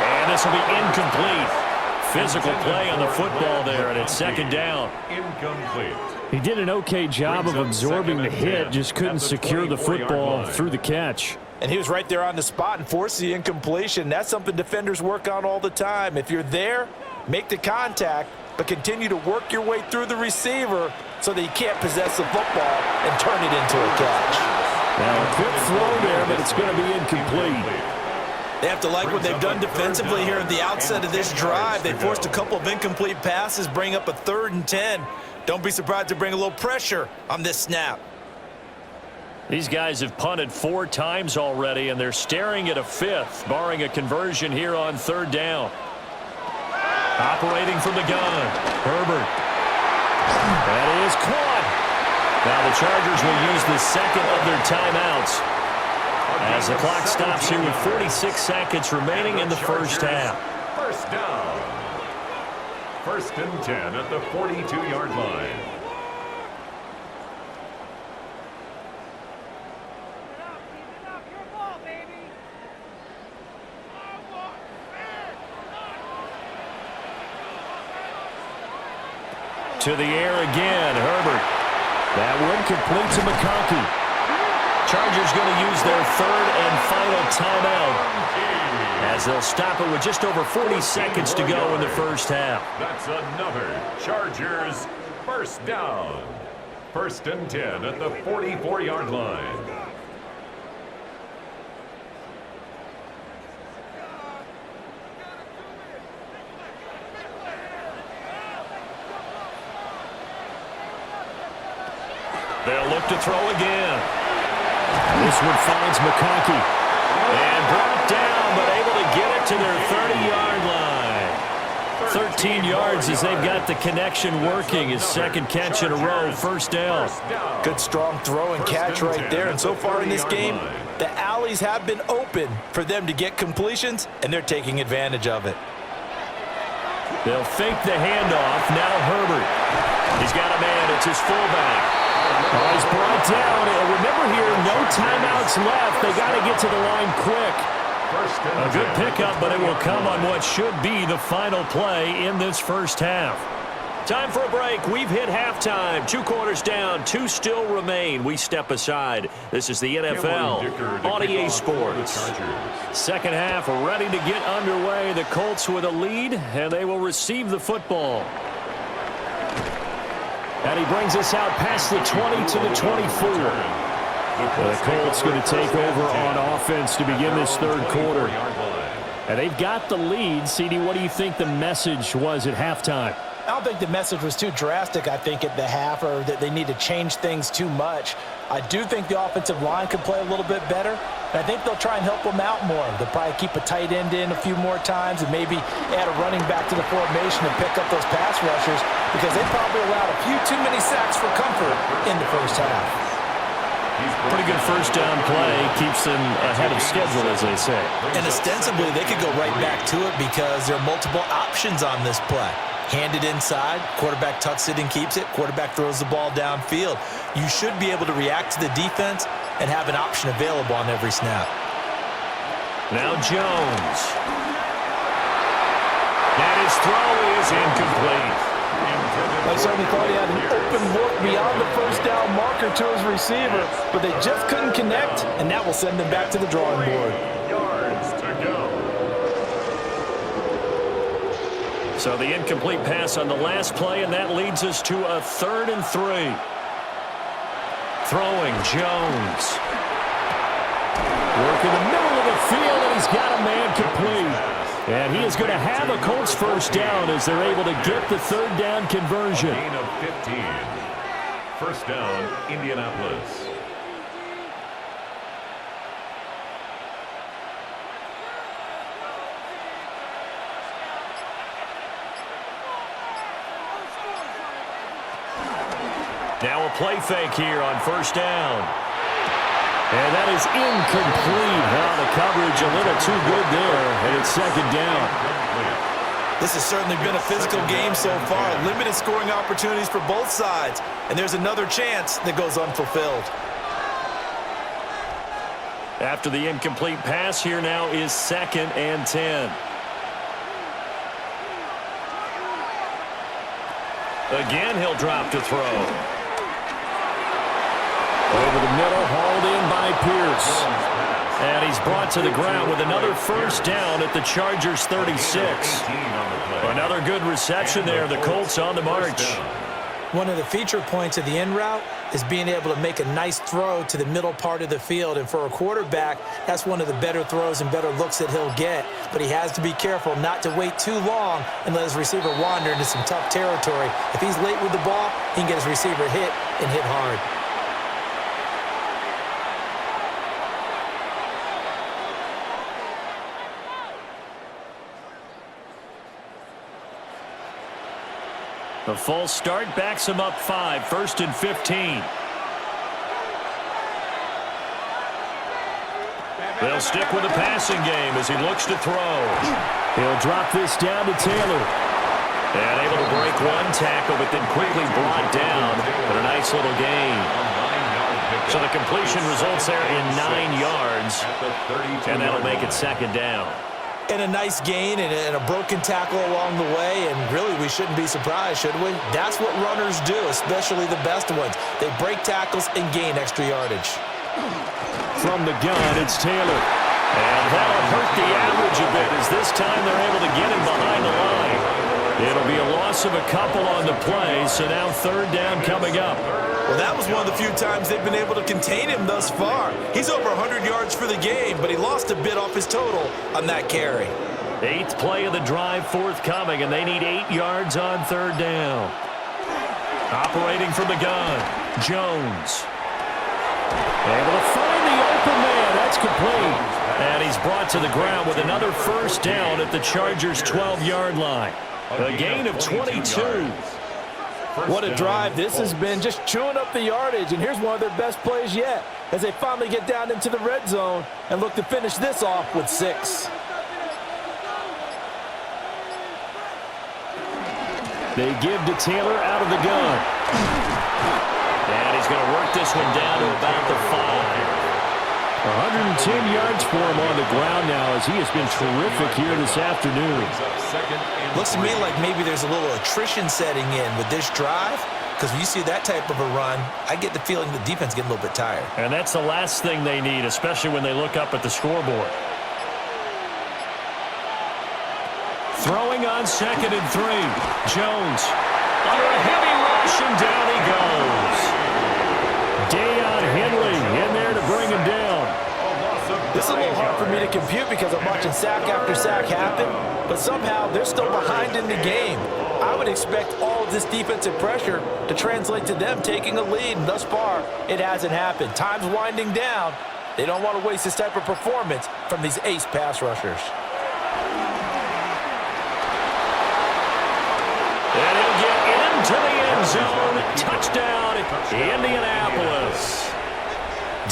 And this will be incomplete. Physical play on the football there, and it's second down. Incomplete. He did an okay job of absorbing the hit, just couldn't secure the football through the catch. And he was right there on the spot and forced the incompletion. That's something defenders work on all the time. If you're there, make the contact, but continue to work your way through the receiver so that you can't possess the football and turn it into a catch. Now, a quick throw there, but it's going to be incomplete. They have to like what they've done defensively here at the outset of this drive. They forced a couple of incomplete passes, bring up a 3rd and 10. Don't be surprised to bring a little pressure on this snap. These guys have punted 4 times already, and they're staring at a 5th, barring a conversion here on 3rd down. Operating from the gun, Herbert. That is caught. Now the Chargers will use the second of their timeouts as the clock stops here with 46 seconds remaining in the first half. First down. 1st and 10 at the 42-yard line. To the air again, Herbert. That one complete to McConkey. Chargers going to use their 3rd and final timeout as they'll stop it with just over 40 seconds to go in the first half. That's another Chargers first down. 1st and 10 at the 44-yard line. They'll look to throw again. This one finds McConkey. And brought down, but able to get it to their 30-yard line. 13 yards as they've got the connection working. His second catch in a row, first down. Good strong throw and catch right there. And so far in this game, the alleys have been open for them to get completions, and they're taking advantage of it. They'll fake the handoff. Now Herbert. He's got a man. It's his fullback. Oh, he's brought down. And remember here, no timeouts left. They got to get to the line quick. A good pickup, but it will come on what should be the final play in this first half. Time for a break. We've hit halftime. 2 quarters down. 2 still remain. We step aside. This is the NFL on EA Sports. Second half ready to get underway. The Colts with a lead, and they will receive the football. And he brings us out past the 20 to the 24. The Colts going to take over on offense to begin this third quarter. And they've got the lead. CD, what do you think the message was at halftime? I don't think the message was too drastic, I think, at the half, or that they need to change things too much. I do think the offensive line could play a little bit better. And I think they'll try and help them out more. They'll probably keep a tight end in a few more times and maybe add a running back to the formation and pick up those pass rushers, because they probably allowed a few too many sacks for comfort in the first half. Pretty good first down play. Keeps them ahead of schedule, as they say. And ostensibly, they could go right back to it because there are multiple options on this play. Hand it inside, quarterback tucks it and keeps it, quarterback throws the ball downfield. You should be able to react to the defense and have an option available on every snap. Now Jones. And his throw is incomplete. I certainly thought he had an open look beyond the first down marker to his receiver, but they just couldn't connect, and that will send them back to the drawing board. Yards to go. So the incomplete pass on the last play, and that leads us to a 3rd and 3. Throwing, Jones. Work in the middle of the field, and he's got a man complete. And he is going to have a Colts first down as they're able to get the 3rd down conversion. Gain of 15. First down, Indianapolis. Now a play fake here on first down. And that is incomplete. The coverage a little too good there, and it's 2nd down. This has certainly been a physical game so far. Limited scoring opportunities for both sides. And there's another chance that goes unfulfilled. After the incomplete pass, here now is 2nd and 10. Again, he'll drop to throw. Over the middle, hauled in by Pierce. And he's brought to the ground with another first down at the Chargers' 36. Another good reception there. The Colts on the march. One of the feature points of the in route is being able to make a nice throw to the middle part of the field. And for a quarterback, that's one of the better throws and better looks that he'll get. But he has to be careful not to wait too long and let his receiver wander into some tough territory. If he's late with the ball, he can get his receiver hit and hit hard. The false start backs him up 5, 1st and 15. They'll stick with the passing game as he looks to throw. He'll drop this down to Taylor. And able to break one tackle, but then quickly brought down. But a nice little gain. So the completion results there in 9 yards. And that'll make it 2nd down. And a nice gain and a broken tackle along the way, and really we shouldn't be surprised, should we? That's what runners do, especially the best ones. They break tackles and gain extra yardage. From the gun, it's Taylor. And that'll hurt the average a bit as this time they're able to get him behind the line. It'll be a loss of a couple on the play, so now 3rd down coming up. Well, that was one of the few times they've been able to contain him thus far. He's over 100 yards for the game, but he lost a bit off his total on that carry. 8th play of the drive forthcoming, and they need 8 yards on 3rd down. Operating from the gun, Jones. Able to find the open man. That's complete. And he's brought to the ground with another first down at the Chargers' 12-yard line. A gain of 22. What a drive this has been, just chewing up the yardage. And here's one of their best plays yet as they finally get down into the red zone and look to finish this off with 6. They give to Taylor out of the gun. And he's going to work this one down to about the 5. 110 yards for him on the ground now as he has been terrific here this afternoon. Looks to me like maybe there's a little attrition setting in with this drive, because when you see that type of a run, I get the feeling the defense getting a little bit tired. And that's the last thing they need, especially when they look up at the scoreboard. Throwing on 2nd and 3. Jones under a heavy rush, and down he goes. Deion Henley in there to bring him down. This is a little hard for me to compute because I'm watching sack after sack happen, but somehow they're still behind in the game. I would expect all of this defensive pressure to translate to them taking a lead, and thus far, it hasn't happened. Time's winding down. They don't want to waste this type of performance from these ace pass rushers. And he'll get into the end zone. Touchdown, Indianapolis.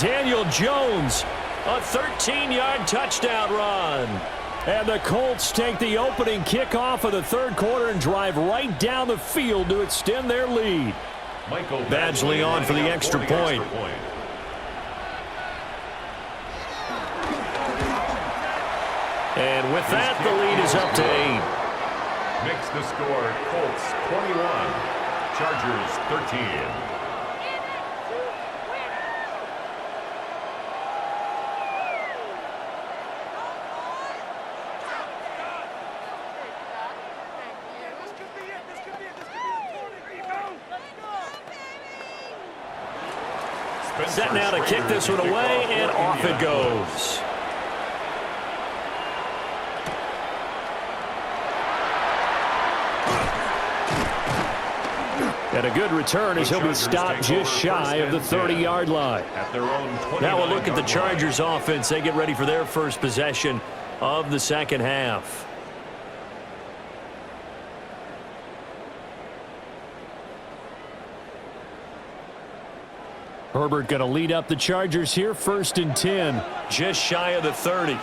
Daniel Jones, a 13-yard touchdown run. And the Colts take the opening kickoff of the third quarter and drive right down the field to extend their lead. Badgley on for the extra point. And with that, the lead is up to 8. Makes the score Colts 21, Chargers 13. Set now to kick this one away, and off it goes. And a good return as he'll be stopped just shy of the 30-yard line. Now we'll look at the Chargers offense. They get ready for their first possession of the second half. Herbert going to lead up the Chargers here, 1st and 10, just shy of the 30.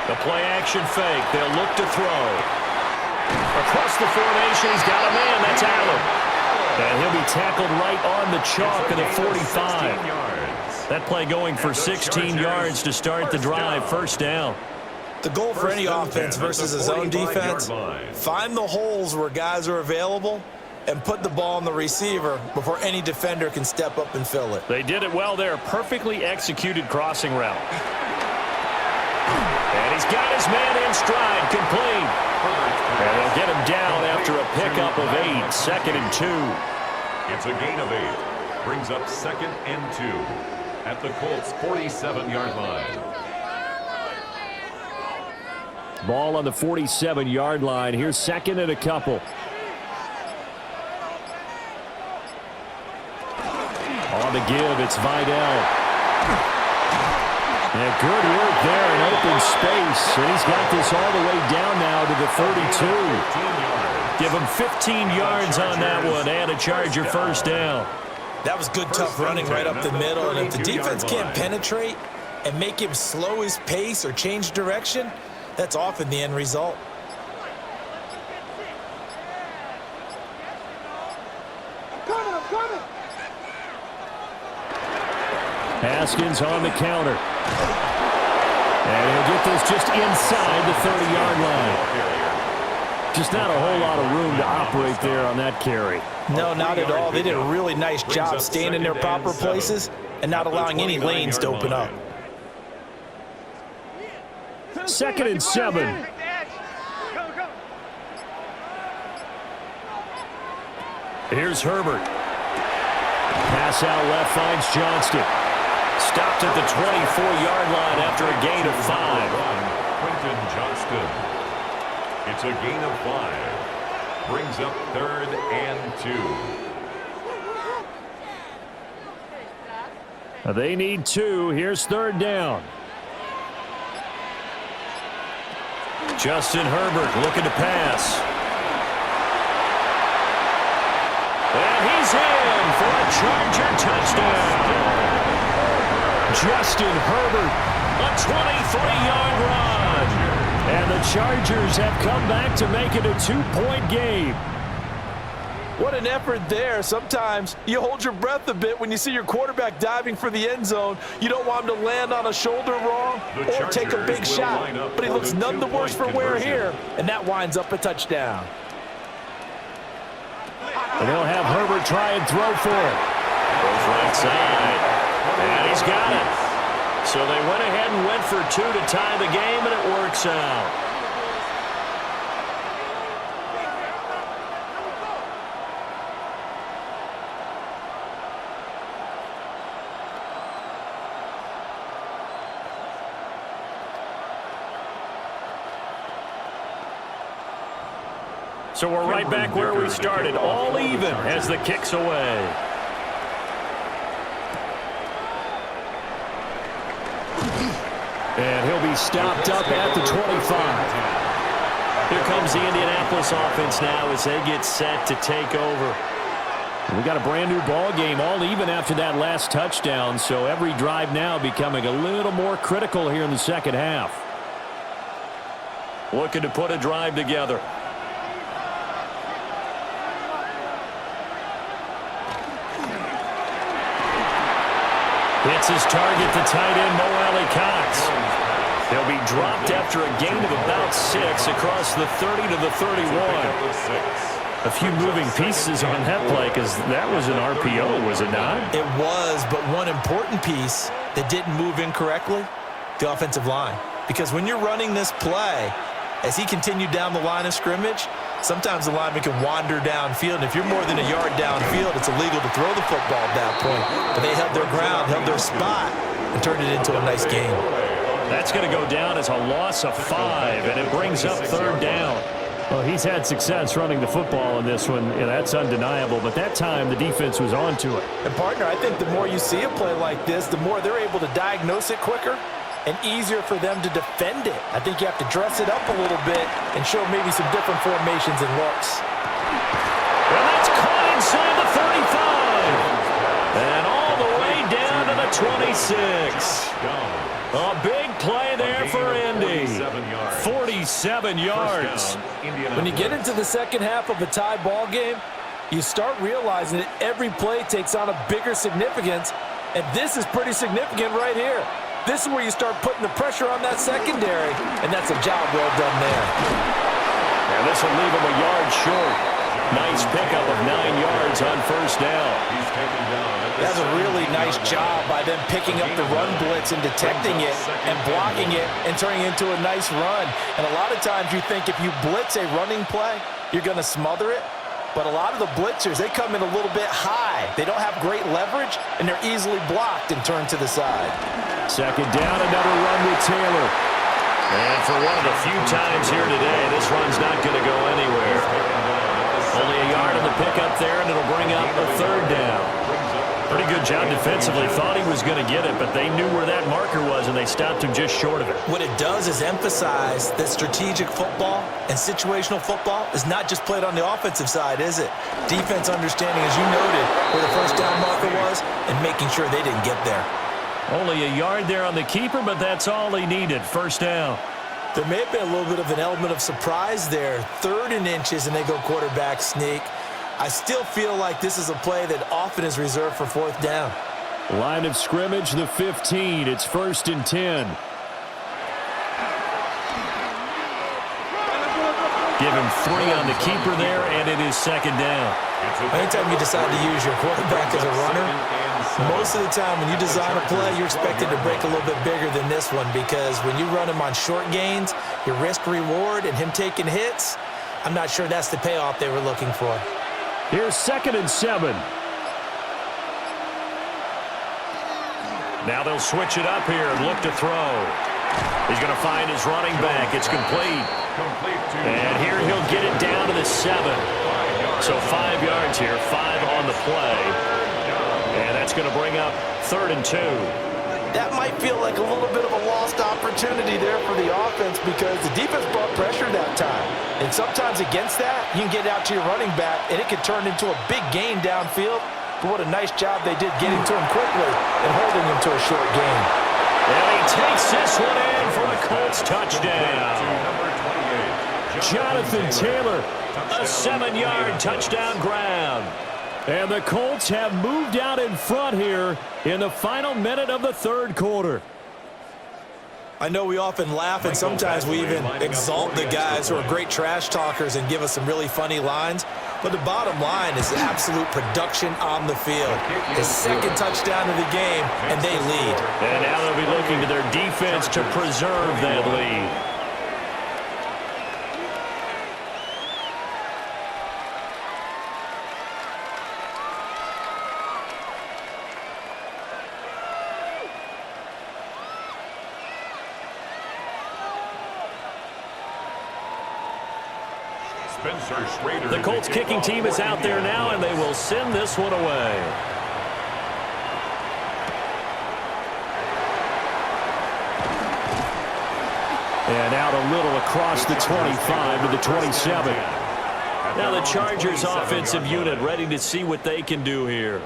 The play action fake. They'll look to throw. Across the formation, he's got a man. That's Allen. And he'll be tackled right on the chalk of the 45. That play going for 16 yards to start the drive, 1st down. The goal for any offense versus a zone defense, find the holes where guys are available and put the ball on the receiver before any defender can step up and fill it. They did it well there. Perfectly executed crossing route. And he's got his man in stride, complete. And they'll get him down after a pickup of 8, 2nd and 2. It's a gain of 8. Brings up 2nd and 2 at the Colts 47-yard line. Ball on the 47-yard line. Here's 2nd and a couple. On the give, it's Vidal. And good work there in open space. And he's got this all the way down now to the 32. Give him 15 yards on that one and a Charger 1st down. That was good, tough running right up the middle. And if the defense can't penetrate and make him slow his pace or change direction, that's often the end result. Haskins on the counter. And he'll get this just inside the 30-yard line. Just not a whole lot of room to operate there on that carry. No, not at all. They did a really nice job staying in their proper places and not allowing any lanes to open up. 2nd and 7. Here's Herbert. Pass out left finds Johnston. Stopped at the 24-yard line after a gain of 5. Quentin Johnston. It's a gain of 5. Brings up 3rd and 2. They need 2. Here's 3rd down. Justin Herbert looking to pass. And he's in for a Charger touchdown. Justin Herbert, a 23-yard run. And the Chargers have come back to make it a 2-point game. What an effort there. Sometimes you hold your breath a bit when you see your quarterback diving for the end zone. You don't want him to land on a shoulder wrong or take a big shot. But he looks none the worse for wear here, and that winds up a touchdown. And they'll have Herbert try and throw for it. Goes right side. And he's got it. So they went ahead and went for 2 to tie the game, and it works out. So we're right back where we started, all even as the kick's away. And he'll be stopped up at the 25. Here comes the Indianapolis offense now as they get set to take over. We got a brand new ball game, all even after that last touchdown, so every drive now becoming a little more critical here in the second half. Looking to put a drive together. Hits his target, the tight end, Mo Alley-Cox. He'll be dropped after a gain of about 6 across the 30 to the 31. A few moving pieces on that play because that was an RPO, was it not? It was, but one important piece that didn't move incorrectly, the offensive line. Because when you're running this play, as he continued down the line of scrimmage, sometimes the lineman can wander downfield, and if you're more than a yard downfield, it's illegal to throw the football at that point. But they held their ground, held their spot, and turned it into a nice game. That's going to go down as a loss of 5, and it brings up 3rd down. Well, he's had success running the football in this one, and that's undeniable. But that time, the defense was on to it. And, partner, I think the more you see a play like this, the more they're able to diagnose it quicker and easier for them to defend it. I think you have to dress it up a little bit and show maybe some different formations and looks. Well, that's caught inside the 35. And all the way down to the 26. A big play there for Indy. 47 yards. When you get into the second half of a tie ball game, you start realizing that every play takes on a bigger significance, and this is pretty significant right here. This is where you start putting the pressure on that secondary, and that's a job well done there. And this will leave him a yard short. Nice pickup of 9 yards on 1st down. That's a really nice job by them picking up the run blitz and detecting it and blocking it and turning it into a nice run. And a lot of times you think if you blitz a running play, you're going to smother it. But a lot of the blitzers, they come in a little bit high. They don't have great leverage, and they're easily blocked and turned to the side. 2nd down, another run with Taylor. And for one of the few times here today, this run's not going to go anywhere. Only a yard in the pickup there, and it'll bring up a 3rd down. Pretty good job defensively. Thought he was going to get it, but they knew where that marker was, and they stopped him just short of it. What it does is emphasize that strategic football and situational football is not just played on the offensive side, is it? Defense understanding, as you noted, where the 1st down marker was and making sure they didn't get there. Only a yard there on the keeper, but that's all he needed. 1st down. There may have been a little bit of an element of surprise there. 3rd and inches, and they go quarterback sneak. I still feel like this is a play that often is reserved for 4th down. Line of scrimmage, the 15. It's 1st and 10. Give him 3 on the keeper there, and it is 2nd down. Anytime you decide to use your quarterback as a runner, most of the time when you design a play, you're expected to break a little bit bigger than this one, because when you run him on short gains, your risk-reward and him taking hits, I'm not sure that's the payoff they were looking for. Here's 2nd and 7. Now they'll switch it up here and look to throw. He's going to find his running back. It's complete. And here he'll get it down to the 7. So 5 yards here, 5 on the play. And that's going to bring up 3rd and 2. that might feel like a little bit of a lost opportunity there for the offense because the defense brought pressure that time. And sometimes against that, you can get out to your running back, and it can turn into a big gain downfield. But what a nice job they did getting to him quickly and holding him to a short gain. And he takes this one in for a Colts touchdown. Jonathan Taylor, a 7-yard touchdown grab. And the Colts have moved out in front here in the final minute of the third quarter. I know we often laugh, and sometimes we even exalt the guys who are great trash talkers and give us some really funny lines. But the bottom line is absolute production on the field. His second touchdown of the game, and they lead. And now they'll be looking to their defense to preserve that lead. The Colts kicking team is out there now, and they will send this one away. And out a little across the 25 to the 27. Now the Chargers offensive unit ready to see what they can do here.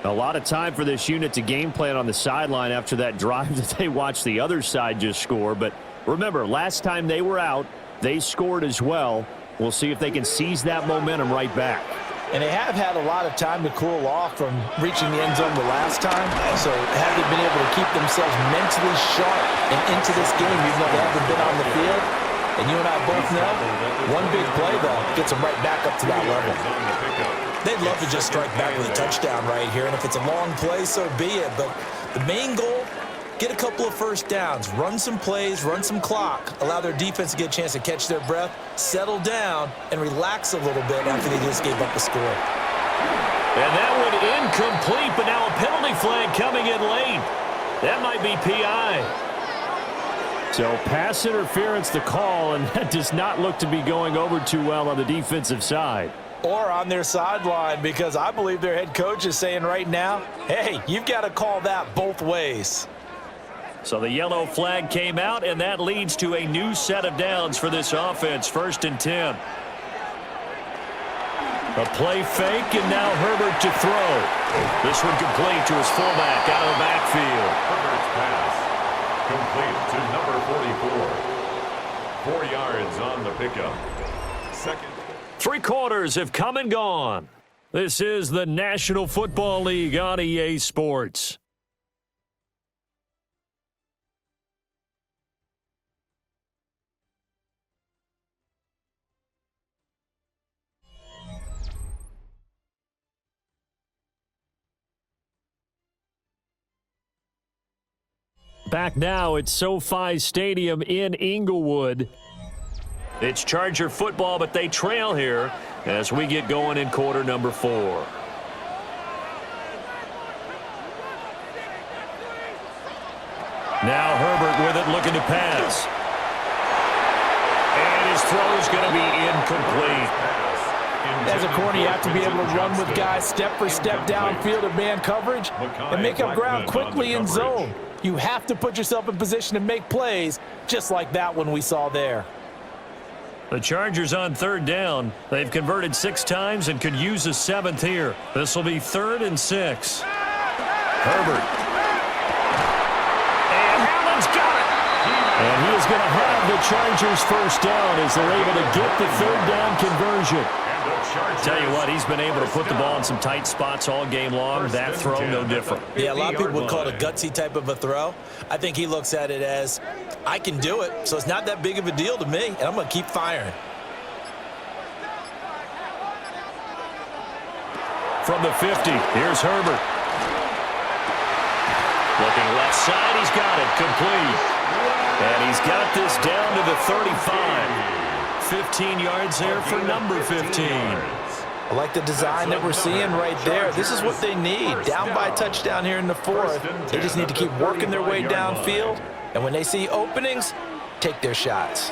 A lot of time for this unit to game plan on the sideline after that drive that they watched the other side just score. But remember, last time they were out, they scored as well. We'll see if they can seize that momentum right back. And they have had a lot of time to cool off from reaching the end zone the last time. So have they been able to keep themselves mentally sharp and into this game even though they haven't been on the field? And you and I both know, one big play, though, gets them right back up to that level. They'd love to just strike back with a touchdown right here. And if it's a long play, so be it. But the main goal, get a couple of first downs, run some plays, run some clock, allow their defense to get a chance to catch their breath, settle down, and relax a little bit after they just gave up a score. And that one incomplete, but now a penalty flag coming in late. That might be PI. So pass interference the call, and that does not look to be going over too well on the defensive side. Or on their sideline, because I believe their head coach is saying right now, hey, you've got to call that both ways. So the yellow flag came out, and that leads to a new set of downs for this offense. 1st and 10. A play fake, and now Herbert to throw. This one complete to his fullback out of the backfield. Herbert's pass complete to number 44. 4 yards on the pickup. Second. 3 quarters have come and gone. This is the National Football League on EA Sports. Back now at SoFi Stadium in Inglewood. It's Charger football, but they trail here as we get going in quarter number 4. Now Herbert with it, looking to pass. And his throw is going to be incomplete. As a corner, you have to be able to run with guys step for step downfield in man coverage and make up ground quickly in zone. You have to put yourself in position to make plays just like that one we saw there. The Chargers on 3rd down. They've converted 6 times and could use a 7th here. This will be 3rd and 6. Herbert. And Allen's got it. And he is going to have the Chargers 1st down as they're able to get the 3rd down conversion. Tell you what, he's been able to put the ball in some tight spots all game long. That throw, no different. Yeah, a lot of people would call it a gutsy type of a throw. I think he looks at it as, I can do it, so it's not that big of a deal to me, and I'm going to keep firing. From the 50, here's Herbert. Looking left side, he's got it, complete. And he's got this down to the 35. 15 yards there for number 15. I like the design that we're seeing right there. This is what they need. Down by a touchdown here in the 4th. They just need to keep working their way downfield. And when they see openings, take their shots.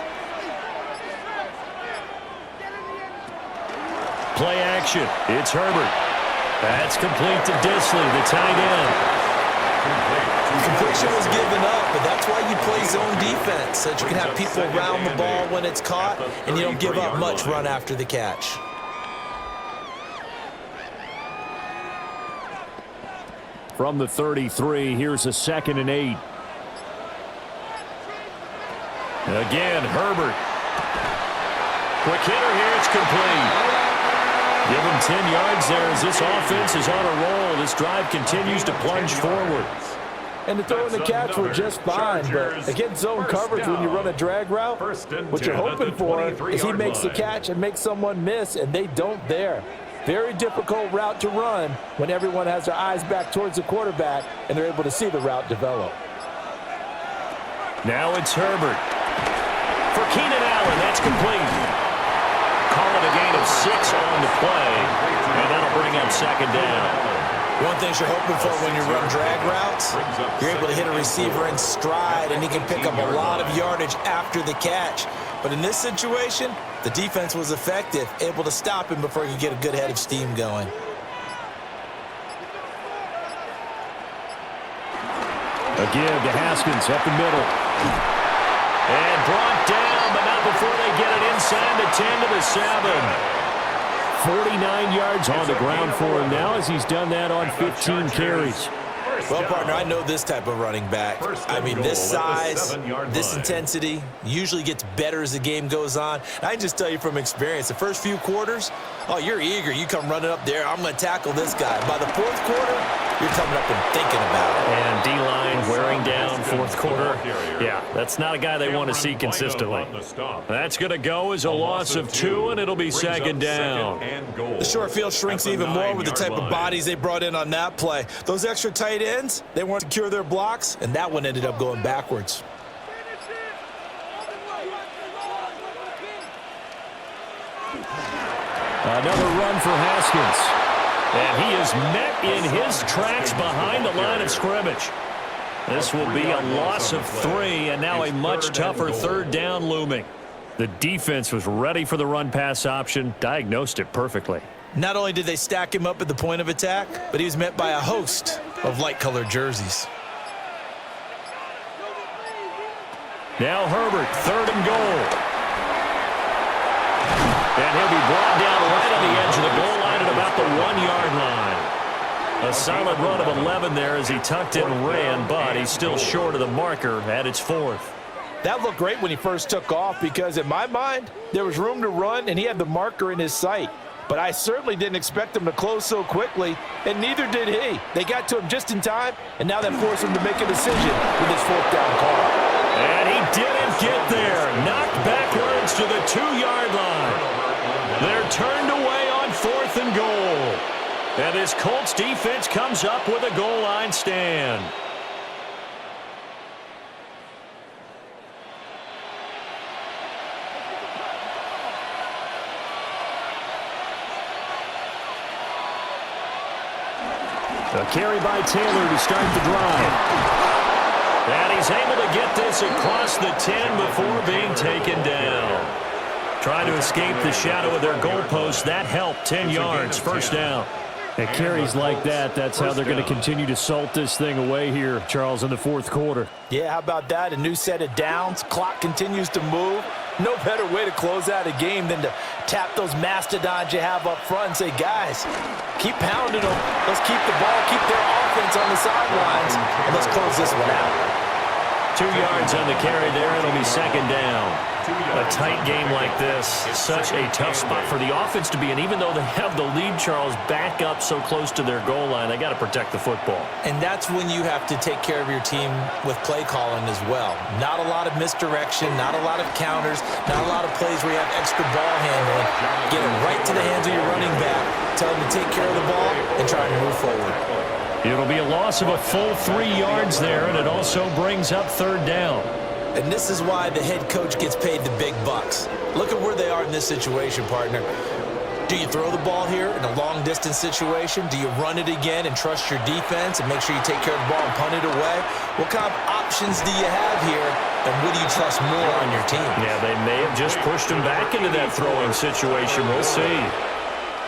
Play action. It's Herbert. That's complete to Disley, the tight end. Completion was given up, but that's why you play zone defense, so that you can have people around the ball when it's caught, and you don't give up much run after the catch. From the 33, here's a 2nd and 8. Again, Herbert. Quick hitter here, it's complete. Give him 10 yards there as this offense is on a roll. This drive continues to plunge forward. And the throw and the catch were just fine, but against zone coverage when you run a drag route, what you're hoping for is he makes the catch and makes someone miss, and they don't there. Very difficult route to run when everyone has their eyes back towards the quarterback and they're able to see the route develop. Now it's Herbert. For Keenan Allen, that's complete. Call it a gain of 6 on the play, and that'll bring up 2nd down. One thing you're hoping for when you run drag routes, you're able to hit a receiver in stride, and he can pick up a lot of yardage after the catch. But in this situation, the defense was effective, able to stop him before he could get a good head of steam going. Again to Haskins up the middle. And brought down, but not before they get it inside the 10 to the 7. 49 yards on the ground for him now as he's done that on 15 carries. Well, partner, I know this type of running back. I mean, this size, this intensity usually gets better as the game goes on. And I can just tell you from experience, the first few quarters, oh, you're eager. You come running up there, I'm going to tackle this guy. By the 4th quarter, you're coming up and thinking about it. And D-line wearing down 4th quarter. Yeah, that's not a guy they want to see consistently. That's going to go as a loss of 2, and it'll be 2nd down. The short field shrinks even more with the type of bodies they brought in on that play. Those extra tight ends, they weren't secure their blocks, and that one ended up going backwards. Another run for Haskins. And he is met in his tracks behind the line of scrimmage. This will be a loss of 3, and now a much tougher 3rd down looming. The defense was ready for the run-pass option, diagnosed it perfectly. Not only did they stack him up at the point of attack, but he was met by a host of light-colored jerseys. Now Herbert, 3rd and goal. And he'll be brought down right on the edge of the goal line at about the 1-yard line. A solid run of 11 there as he tucked it and ran, but he's still short of the marker at its 4th. That looked great when he first took off because, in my mind, there was room to run and he had the marker in his sight. But I certainly didn't expect him to close so quickly, and neither did he. They got to him just in time, and now that forced him to make a decision with his 4th down call. And he didn't get there. Knocked backwards to the 2-yard line. They're turned away on 4th and goal. And this Colts defense comes up with a goal line stand. A carry by Taylor to start the drive. And he's able to get this across the 10 before being taken down. Trying to escape the shadow of their goalpost. That helped. 10 yards, 1st down. And carries like that, that's how they're going to continue to salt this thing away here, Charles, in the 4th quarter. Yeah, how about that? A new set of downs. Clock continues to move. No better way to close out a game than to tap those mastodons you have up front and say, guys, keep pounding them. Let's keep the ball, keep their offense on the sidelines, and let's close this one out. 2 yards on the carry there. It'll be 2nd down. A tight game like this, such a tough spot for the offense to be in. Even though they have the lead, Charles, back up so close to their goal line, they got to protect the football. And that's when you have to take care of your team with play calling as well. Not a lot of misdirection, not a lot of counters, not a lot of plays where you have extra ball handling. Get it right to the hands of your running back, tell them to take care of the ball, and try and move forward. It'll be a loss of a full 3 yards there, and it also brings up 3rd down. And this is why the head coach gets paid the big bucks. Look at where they are in this situation, partner. Do you throw the ball here in a long-distance situation? Do you run it again and trust your defense and make sure you take care of the ball and punt it away? What kind of options do you have here, and what do you trust more on your team? Yeah, they may have just pushed him back into that throwing situation. We'll see.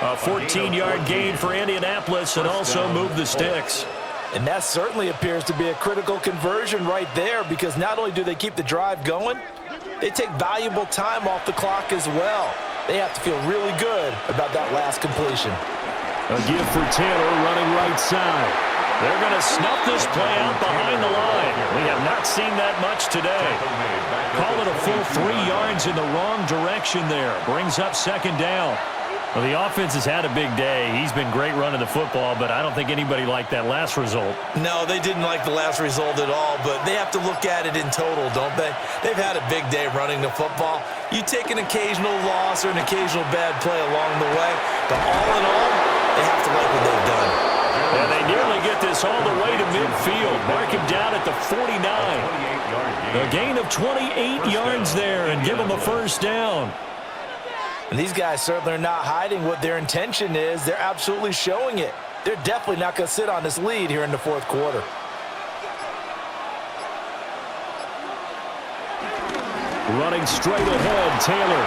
A 14-yard gain for Indianapolis and also move the sticks. And that certainly appears to be a critical conversion right there, because not only do they keep the drive going, they take valuable time off the clock as well. They have to feel really good about that last completion. A give for Taylor running right side. They're going to snuff this play out behind the line. We have not seen that much today. Call it a full 3 yards in the wrong direction there. Brings up second down. Well, the offense has had a big day. He's been great running the football, but I don't think anybody liked that last result. No, they didn't like the last result at all, but they have to look at it in total, don't they? They've had a big day running the football. You take an occasional loss or an occasional bad play along the way, but all in all, they have to like what they've done. And they nearly get this all the way to midfield. Mark him down at the 49. A gain of 28 yards there and give them a first down. And these guys certainly are not hiding what their intention is. They're absolutely showing it. They're definitely not going to sit on this lead here in the fourth quarter. Running straight ahead, Taylor.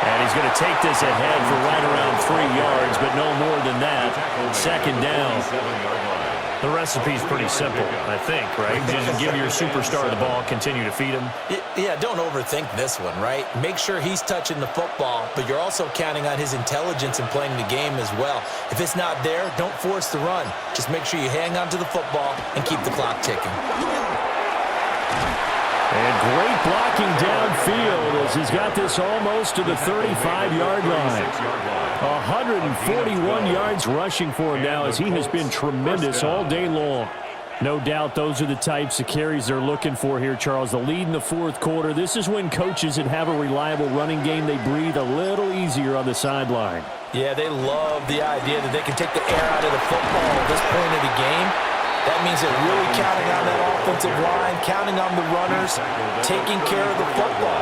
And he's going to take this ahead for right around 3 yards, but no more than that. Second down. The recipe's pretty simple, I think, right? Just give your superstar the ball, continue to feed him. Yeah, don't overthink this one, right? Make sure he's touching the football, but you're also counting on his intelligence in playing the game as well. If it's not there, don't force the run. Just make sure you hang on to the football and keep the clock ticking. And great blocking downfield as he's got this almost to the 35-yard line. 141 yards rushing for him now as he has been tremendous all day long. No doubt those are the types of carries they're looking for here, Charles. The lead in the fourth quarter. This is when coaches that have a reliable running game, they breathe a little easier on the sideline. Yeah, they love the idea that they can take the air out of the football at this point of the game. That means they're really counting on that offensive line, counting on the runners, taking care of the football.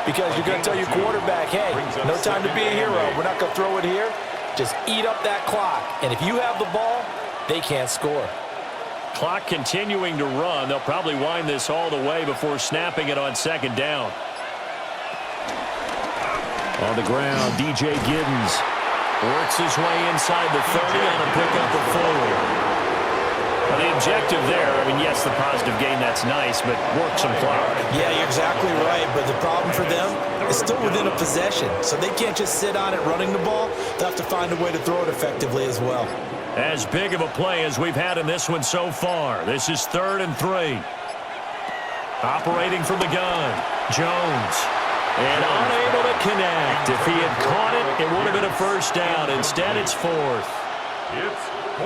Because you're going to tell your quarterback, hey, no time to be a hero. We're not going to throw it here. Just eat up that clock. And if you have the ball, they can't score. Clock continuing to run. They'll probably wind this all the way before snapping it on second down. On the ground, DJ Giddens works his way inside the 30 on a pickup of 4. Well, the objective there, I mean, yes, the positive gain, that's nice, but work some clock. Yeah, you're exactly right, but the problem for them is still within a possession, so they can't just sit on it running the ball. They'll have to find a way to throw it effectively as well. As big of a play as we've had in this one so far. This is 3rd and 3. Operating from the gun, Jones. And unable to connect. If he had caught it, it would have been a first down. Instead, it's 4th.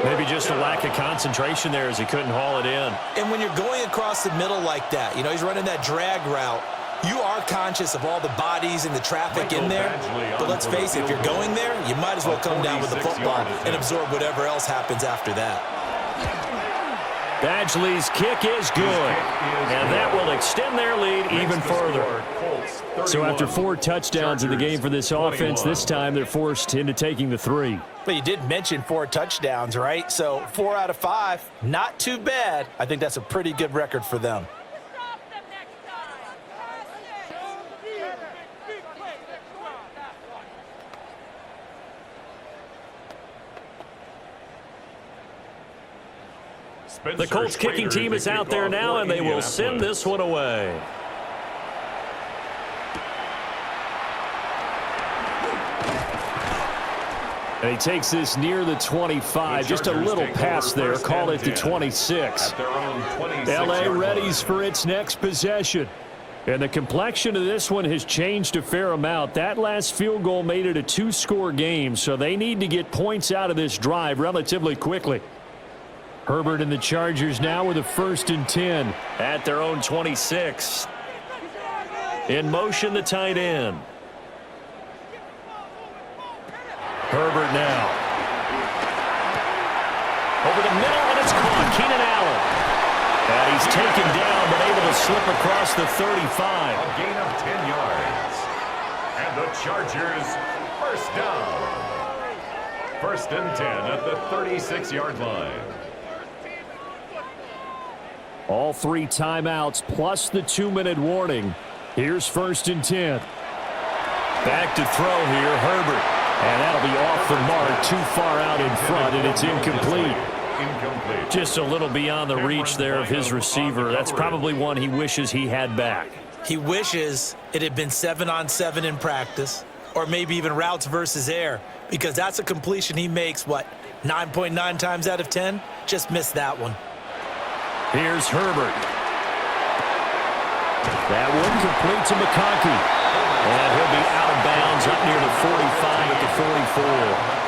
Maybe just a lack of concentration there as he couldn't haul it in. And when you're going across the middle like that, you know, he's running that drag route, you are conscious of all the bodies and the traffic in there. But let's face it, if you're going there, you might as well come down with the football and absorb whatever else happens after that. Badgley's kick is good, and that will extend their lead even further. So after 4 touchdowns in the game for this offense, this time they're forced into taking the 3. But you did mention 4 touchdowns, right? So 4 out of 5, not too bad. I think that's a pretty good record for them. The Colts kicking team is out there now, and they will send this one away. And he takes this near the 25. Just a little pass there. Call it the 26. LA readies for its next possession. And the complexion of this one has changed a fair amount. That last field goal made it a 2-score game, so they need to get points out of this drive relatively quickly. Herbert and the Chargers now with a 1st and 10 at their own 26. In motion, the tight end. Herbert now. Over the middle, and it's caught. Keenan Allen. And he's taken down, but able to slip across the 35. A gain of 10 yards. And the Chargers, first down. 1st and 10 at the 36-yard line. All 3 timeouts plus the 2-minute warning. Here's 1st and 10. Back to throw here, Herbert. And that'll be off the mark, too far out in front, and it's incomplete. incomplete. Just a little beyond the reach there of his receiver. That's probably one he wishes he had back. He wishes it had been 7-on-7 in practice, or maybe even routes versus air, because that's a completion he makes, 9.9 times out of 10? Just missed that one. Here's Herbert. That one complete to McConkey. And he'll be out of bounds up near the 45 at the 44.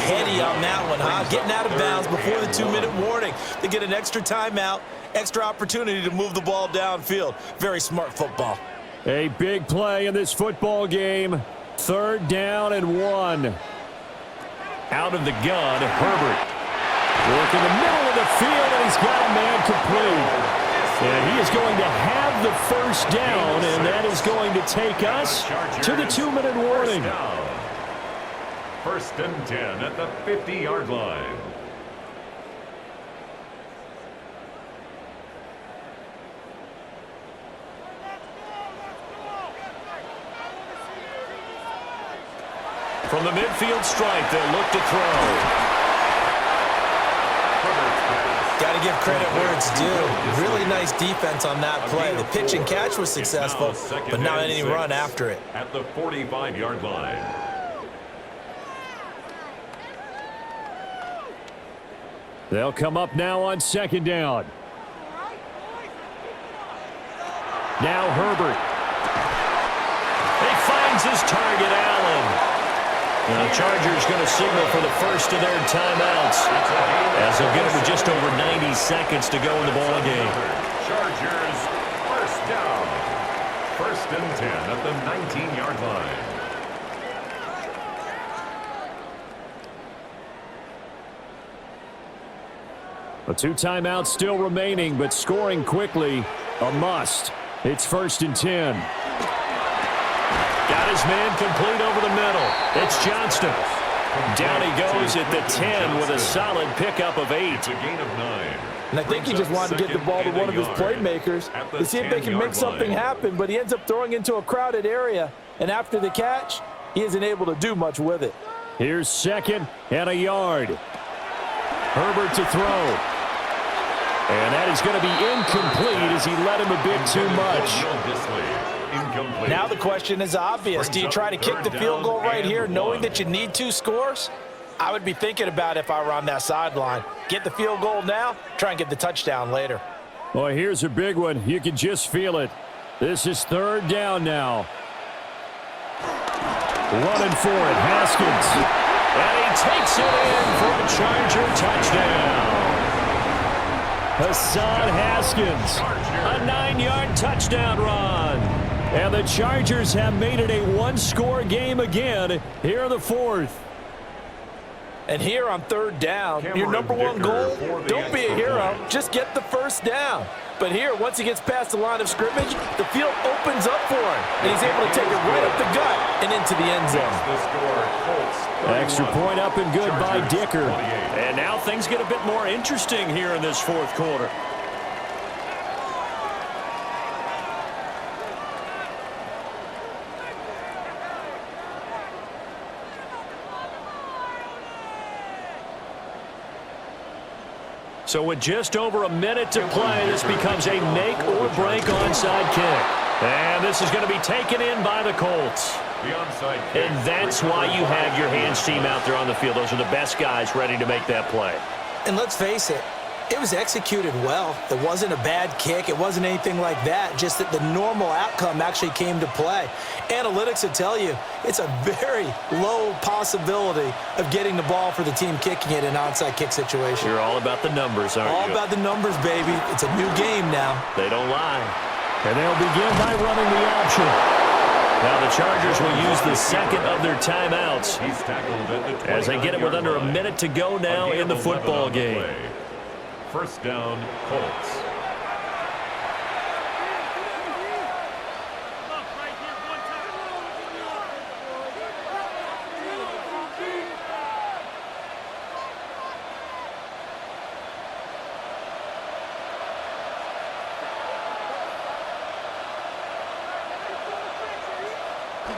Heady on that one, huh? Getting out of bounds before the 2-minute warning. They get an extra timeout, extra opportunity to move the ball downfield. Very smart football. A big play in this football game. 3rd down and 1. Out of the gun, Herbert. Working the middle of the field, and he's got a man complete. And he is going to have the 1st down, and that is going to take us to the 2-minute warning. 1st and 10 at the 50-yard line. From the midfield stripe, they'll look to throw. Got to give credit where it's due. Really nice defense on that play. The pitch and catch was successful, but not any run after it. At the 45-yard line. They'll come up now on 2nd down. Now Herbert. He finds his target, Allen. The Chargers going to signal for the first of their timeouts, as they'll get it with just over 90 seconds to go in the ball game. Chargers 1st down. 1st and 10 at the 19-yard line. The 2 timeouts still remaining, but scoring quickly, a must. It's 1st and 10. Got his man complete over the middle. It's Johnston. Down he goes at the 10 with a solid pickup of 8. It's a gain of 9. And I think he just wanted to get the ball to one of his playmakers to see if they can make something happen, but he ends up throwing into a crowded area, and after the catch, he isn't able to do much with it. Here's 2nd and a yard. Herbert to throw. And that is going to be incomplete as he led him a bit too much. Now the question is obvious. Do you try to kick the field goal right here knowing that you need 2 scores? I would be thinking about it if I were on that sideline. Get the field goal now, try and get the touchdown later. Well, here's a big one. You can just feel it. This is 3rd down now. Running for it, Haskins. And he takes it in for a Charger touchdown. Hassan Haskins, a 9-yard touchdown run. And the Chargers have made it a 1-score game again here in the 4th. And here on 3rd down, your number 1 goal, don't be a hero, just get the 1st down. But here, once he gets past the line of scrimmage, the field opens up for him, and he's able to take it right up the gut and into the end zone. Extra point up and good by Dicker. And now things get a bit more interesting here in this 4th quarter. So with just over a minute to play, this becomes a make or break onside kick. And this is going to be taken in by the Colts. And that's why you have your hands team out there on the field. Those are the best guys ready to make that play. And let's face it, it was executed well. It wasn't a bad kick. It wasn't anything like that. Just that the normal outcome actually came to play. Analytics will tell you it's a very low possibility of getting the ball for the team kicking it in an onside kick situation. You're all about the numbers, aren't you? All about the numbers, baby. It's a new game now. They don't lie. And they'll begin by running the option. Now the Chargers will use the 2nd of their timeouts as they get it with under a minute to go now in the football game. 1st down, Colts.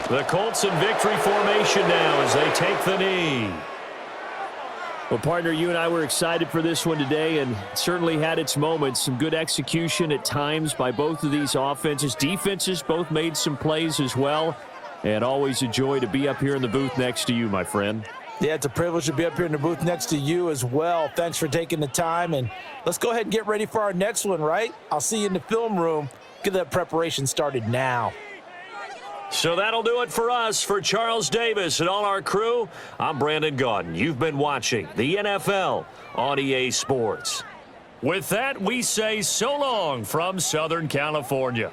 The Colts in victory formation now as they take the knee. Well, partner, you and I were excited for this one today, and it certainly had its moments. Some good execution at times by both of these offenses. Defenses both made some plays as well, and always a joy to be up here in the booth next to you, my friend. Yeah, it's a privilege to be up here in the booth next to you as well. Thanks for taking the time, and let's go ahead and get ready for our next one, right? I'll see you in the film room. Get that preparation started now. So that'll do it for us. For Charles Davis and all our crew, I'm Brandon Gaudin. You've been watching the NFL on EA Sports. With that, we say so long from Southern California.